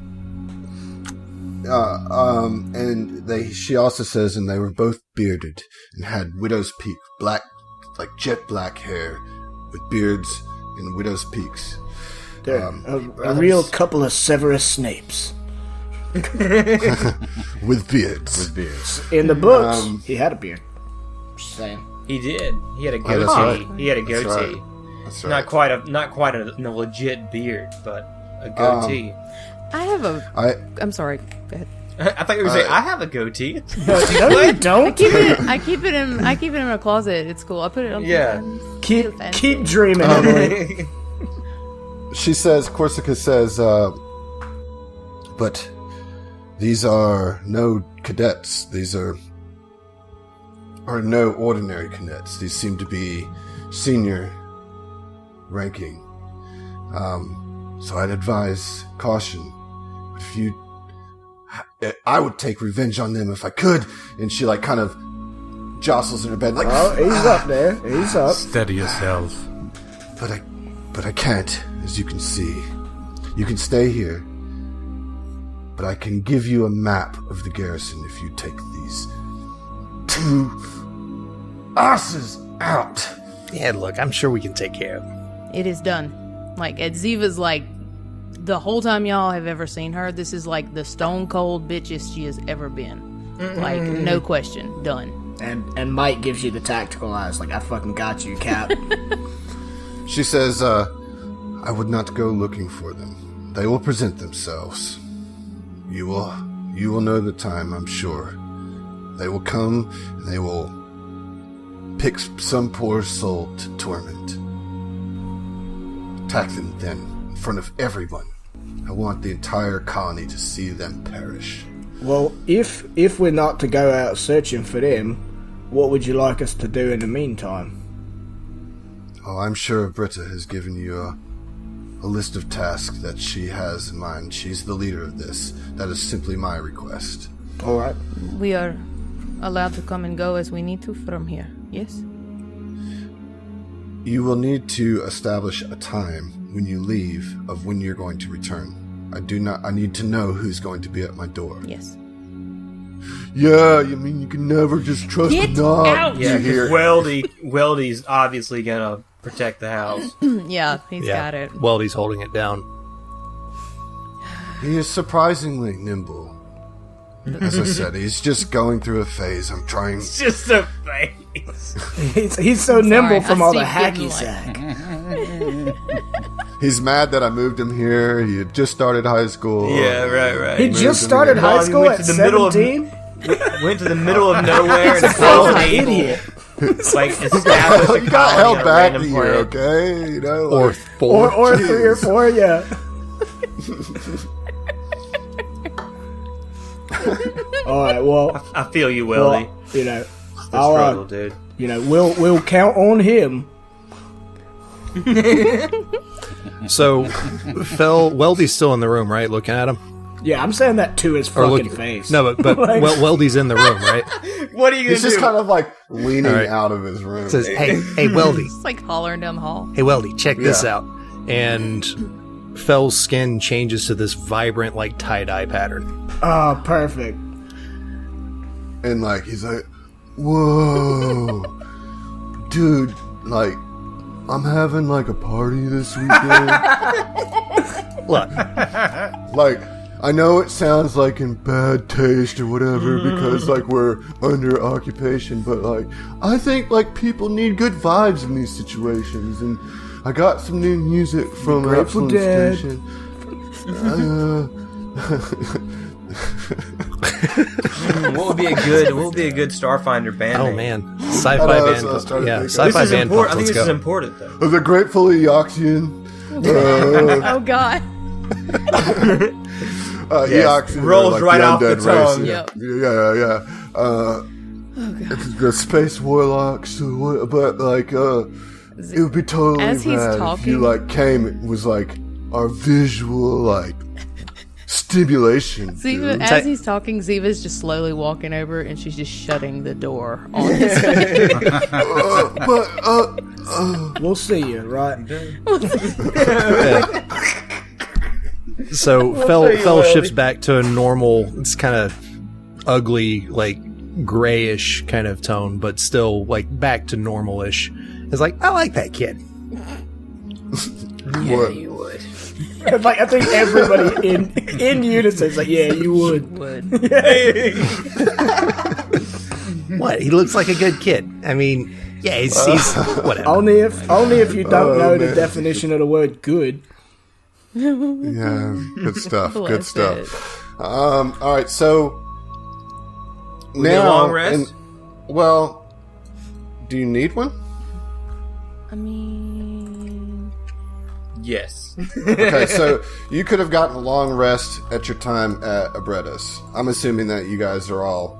And she also says, and they were both bearded and had widow's peak, black, like jet black hair with beards and widow's peaks. They're a real couple of Severus Snapes. With beards. With beards. In the books, he had a beard. Just saying. He did. He had a Oh, goatee. that's right. He had a That's goatee. right. That's right. Not quite a legit beard, but a goatee. I have I'm sorry. Go ahead. I thought you were saying I have a goatee. No, you don't. I keep it in a closet. It's cool. I put it on. Yeah. Keep dreaming, Emily. She says, Corsica says, but these are no cadets. These are no ordinary cadets. These seem to be senior ranking. So I'd advise caution. I would take revenge on them if I could. And she like kind of jostles in her bed like, Oh, he's up there. He's up. Steady yourself. But I can't, as you can see. You can stay here, but I can give you a map of the garrison if you take these 2 asses out. Yeah, look, I'm sure we can take care of them. It is done. Like, Zeva's like, the whole time y'all have ever seen her, this is like the stone cold bitchest she has ever been. Like, no question. Done. And Mike gives you the tactical eyes, like, I fucking got you, Cap. She says, I would not go looking for them. They will present themselves. You will know the time, I'm sure. They will come, and they will pick some poor soul to torment. Attack them then, in front of everyone. I want the entire colony to see them perish. Well, if we're not to go out searching for them, what would you like us to do in the meantime? Oh, I'm sure Britta has given you a list of tasks that she has in mind. She's the leader of this. That is simply my request. All right. We are allowed to come and go as we need to from here, yes? You will need to establish a time when you leave of when you're going to return. I need to know who's going to be at my door. Yes. Yeah, you mean you can never just trust a knock? Yeah, here. Weldy's obviously gonna protect the house. Yeah, he's got it. Weldy's holding it down. He is surprisingly nimble. As I said, he's just going through a phase. I'm trying. It's just a face. He's so nimble from I all the see hacky getting sack. He's mad that I moved him here. He had just started high school. Yeah, right. He just started high Well, he school went at to the middle of- 17? Went to the middle of nowhere and He's fell an unable. idiot. Like established a He got colony held on a back a random year, planet. okay? You know, Or like, 4. Or 3 or 4, yeah. All right, well, I feel you, Weldy. you know, The I'll, struggle, dude. you know, we'll count on him. So, Weldy's still in the room, right? Looking at him? Yeah, I'm saying that to his Or fucking look- face. No, but Like- Weldy's in the room, right? What are you gonna he's just do? kind of like leaning All right. out of his room. Says, hey, Weldy. It's like hollering down the hall. Hey, Weldy, check this Yeah. out. And Fell's skin changes to this vibrant, like, tie-dye pattern. Oh, perfect. And like he's like, whoa, dude, like I'm having like a party this weekend. Look, Like I know it sounds like in bad taste or whatever because like we're under occupation, but like I think like people need good vibes in these situations, and I got some new music from Grateful Absolute Dead. Station. What would be a good Starfinder band? oh name? man, sci-fi I know, band. that's what I was trying to Yeah, think of. sci-fi This is band. important. I Let's think this is go. important though. The Grateful Eoxian. Oh, God. Eoxian rolls are, like, right the off the undead tongue. race. Yep. Yeah. The space warlocks, but like, it would be totally As he's rad if talking- you like came. It was like our visual like stimulation. Ziva, dude. as he's talking, Ziva's just slowly walking over and she's just shutting the door on his face. We'll see you, right? So Fell shifts back to a normal. It's kind of ugly, like grayish kind of tone, but still like back to normal-ish. It's like, I like that kid. What? You would. Like, I think everybody in unison is like, yeah, you would. What? He looks like a good kid. I mean, yeah, he's whatever. Only if you don't know the man. definition of the word good. Yeah, good stuff. Good Bless stuff. All right, so We get a now, long rest? well, do you need one? I mean, Yes. Okay, so you could have gotten a long rest at your time at Abretas. I'm assuming that you guys are all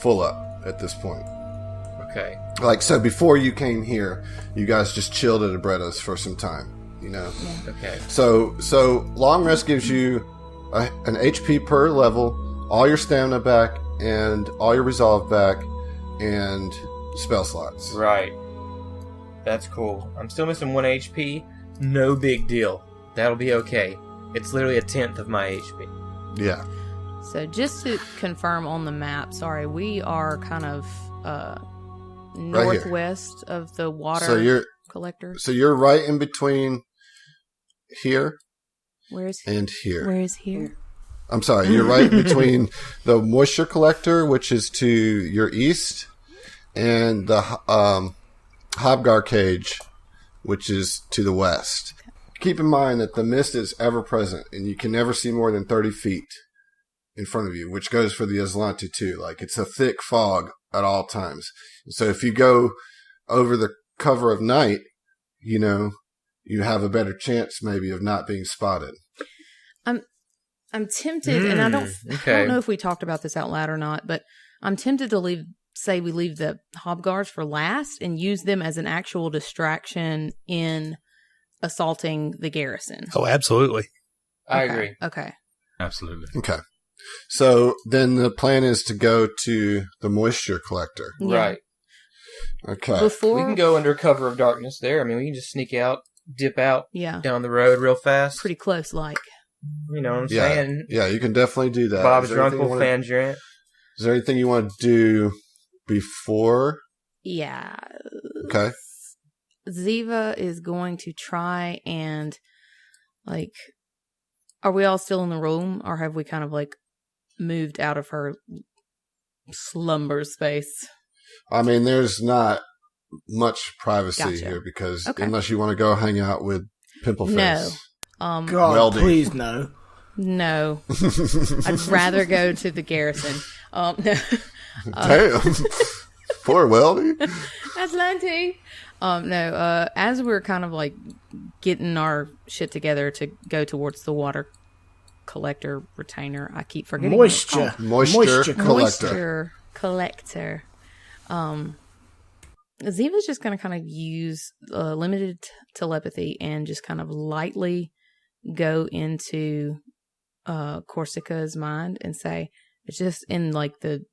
full up at this point. Okay. Like, so before you came here, you guys just chilled at Abretas for some time, you know? Okay. So long rest gives you an HP per level, all your stamina back, and all your resolve back, and spell slots. Right. That's cool. I'm still missing 1 HP. No big deal. That'll be okay. It's literally 1/10 of my HP. Yeah. so just to confirm on the map, sorry, we are kind of northwest of the water collector. So you're right in between here Where's and here. Where is here? I'm sorry, you're right between the moisture collector, which is to your east, and the Hobgar cage, which is to the west. Keep in mind that the mist is ever present, and you can never see more than 30 feet in front of you, which goes for the Aslanti too. Like, it's a thick fog at all times. So if you go over the cover of night, you know, you have a better chance maybe of not being spotted. I'm tempted, and I don't know if we talked about this out loud or not, but I'm tempted to leave the hobguards for last and use them as an actual distraction in assaulting the garrison. Oh, absolutely. I agree. Okay. Absolutely. Okay. So then the plan is to go to the moisture collector. Yeah. Right. Okay. We can go under cover of darkness there. I mean, we can just sneak out, dip out down the road real fast. Pretty close, like. You know what I'm saying? Yeah, you can definitely do that. Bob's your uncle, Fangerant. Is there anything you want to do before? Yeah. Okay. Zeva is going to try and, like, are we all still in the room, or have we kind of, like, moved out of her slumber space? I mean, there's not much privacy here because unless you want to go hang out with Pimpleface. No. God, Welding. please no. No. I'd rather go to the garrison. No. Damn. Poor Weldy. Atlante. No, as we're kind of like getting our shit together to go towards the water collector retainer, I keep forgetting. Moisture collector. Moisture collector. Zeva's just going to kind of use limited telepathy and just kind of lightly go into Corsica's mind and say, it's just in like the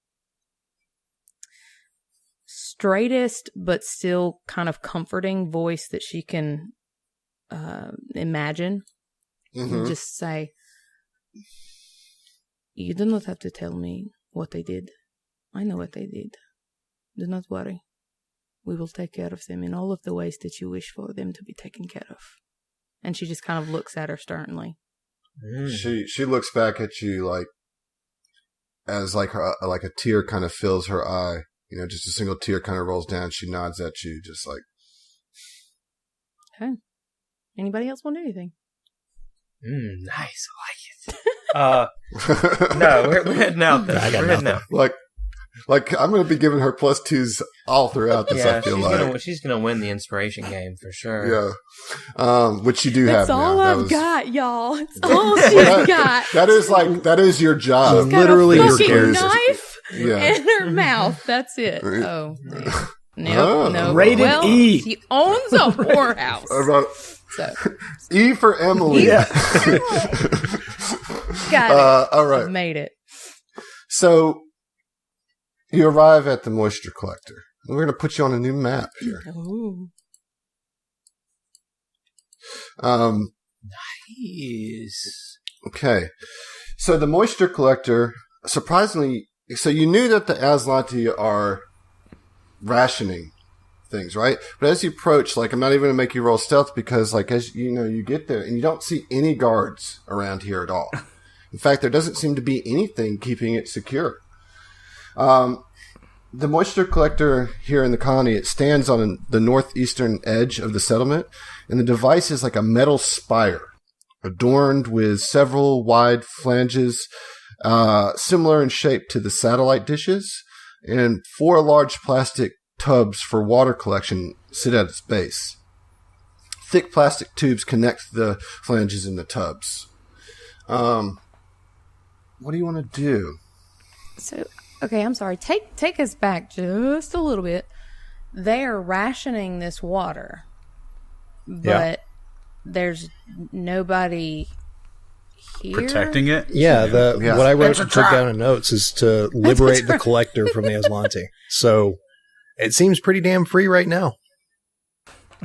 straightest but still kind of comforting voice that she can imagine. And just say, you do not have to tell me what they did. I know what they did. Do not worry. We will take care of them in all of the ways that you wish for them to be taken care of. And she just kind of looks at her sternly. She looks back at you like as like a tear kind of fills her eye. You know, just a single tear kind of rolls down. She nods at you, just like. Okay. Anybody else want to do anything? Nice. I like it. No, we're heading out, though. We're heading out. Like, I'm going to be giving her +2s all throughout this, I feel like. She's going to win the inspiration game, for sure. Yeah. Which you do have now. That's all I've got, y'all. It's all she's got. That is your job. She's got literally a your fucking knife in her mouth. That's it. Oh, no. Rated E. She owns a whorehouse. So. E for Emily. Yeah. Got it. All right. Made it. So, you arrive at the moisture collector. We're going to put you on a new map here. Ooh. Nice. Okay. So the moisture collector, surprisingly, so you knew that the Aslanti are rationing things, right? But as you approach, like, I'm not even going to make you roll stealth because, like, as you know, you get there and you don't see any guards around here at all. In fact, there doesn't seem to be anything keeping it secure. The moisture collector here in the colony, it stands on the northeastern edge of the settlement, and the device is like a metal spire adorned with several wide flanges, similar in shape to the satellite dishes, and 4 large plastic tubs for water collection sit at its base. Thick plastic tubes connect the flanges in the tubs. What do you want to do? So, okay, I'm sorry. Take us back just a little bit. They are rationing this water, but there's nobody here protecting it. What I wrote and took down in notes is to liberate the collector from the Aslanti. So it seems pretty damn free right now.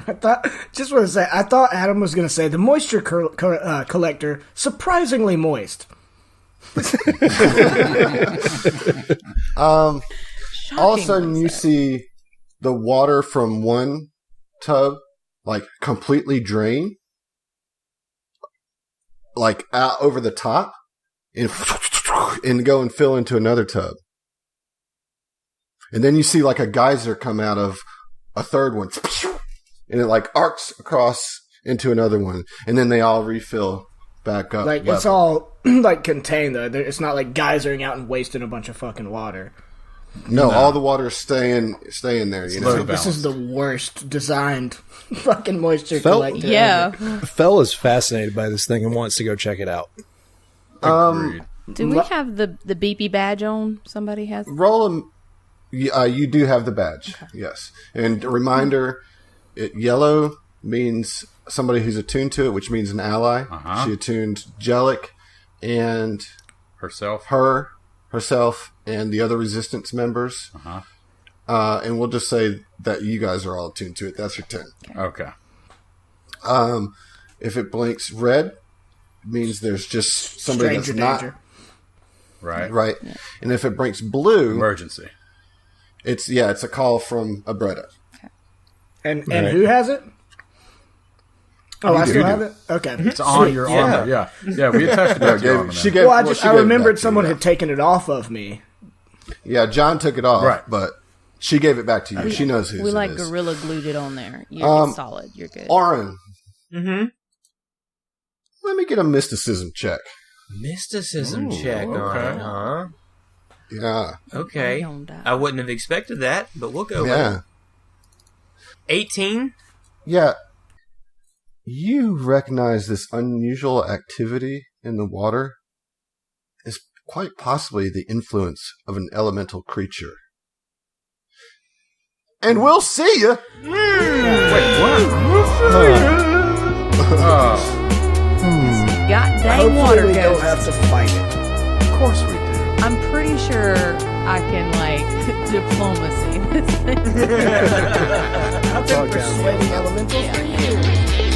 I thought Adam was going to say the moisture collector surprisingly moist. All of a sudden you see the water from one tub like completely drain, like out over the top, and go and fill into another tub. And then you see like a geyser come out of a third one, and it like arcs across into another one, and then they all refill back up. Like, it's all like contained though. It's not like geysering out and wasting a bunch of fucking water. No, all the water is staying there. You know, this is the worst designed fucking moisture collector. Yeah, Fell is fascinated by this thing and wants to go check it out. Agreed. Do we have the beepy badge on? Somebody has. Roll them. You do have the badge, yes. And a reminder, yellow means somebody who's attuned to it, which means an ally. She attuned Jellic and herself, and the other resistance members. And we'll just say that you guys are all attuned to it. That's your 10. Okay. If it blinks red, it means there's just somebody Stranger that's danger. Right. Right. Yeah. And if it blinks blue, Emergency. It's a call from a Bretta. And who has it? Oh, I still have it? Okay. It's on your armor. Yeah. We attached it to your armor. I remembered someone had taken it off of me. Yeah, John took it off, right. But she gave it back to you. She knows whose it is. We like gorilla glued it on there. It's solid. You're good. Auron. Mm-hmm. Let me get a mysticism check. Mysticism check on it, huh? Yeah. Okay. I wouldn't have expected that, but we'll go with it. 18? Yeah. You recognize this unusual activity in the water is quite possibly the influence of an elemental creature. And we'll see you. Wait, what? Goddamn water we ghost. don't have to fight it. Of course we do. I'm pretty sure I can, diplomacy this thing. I've been persuading elementals for years.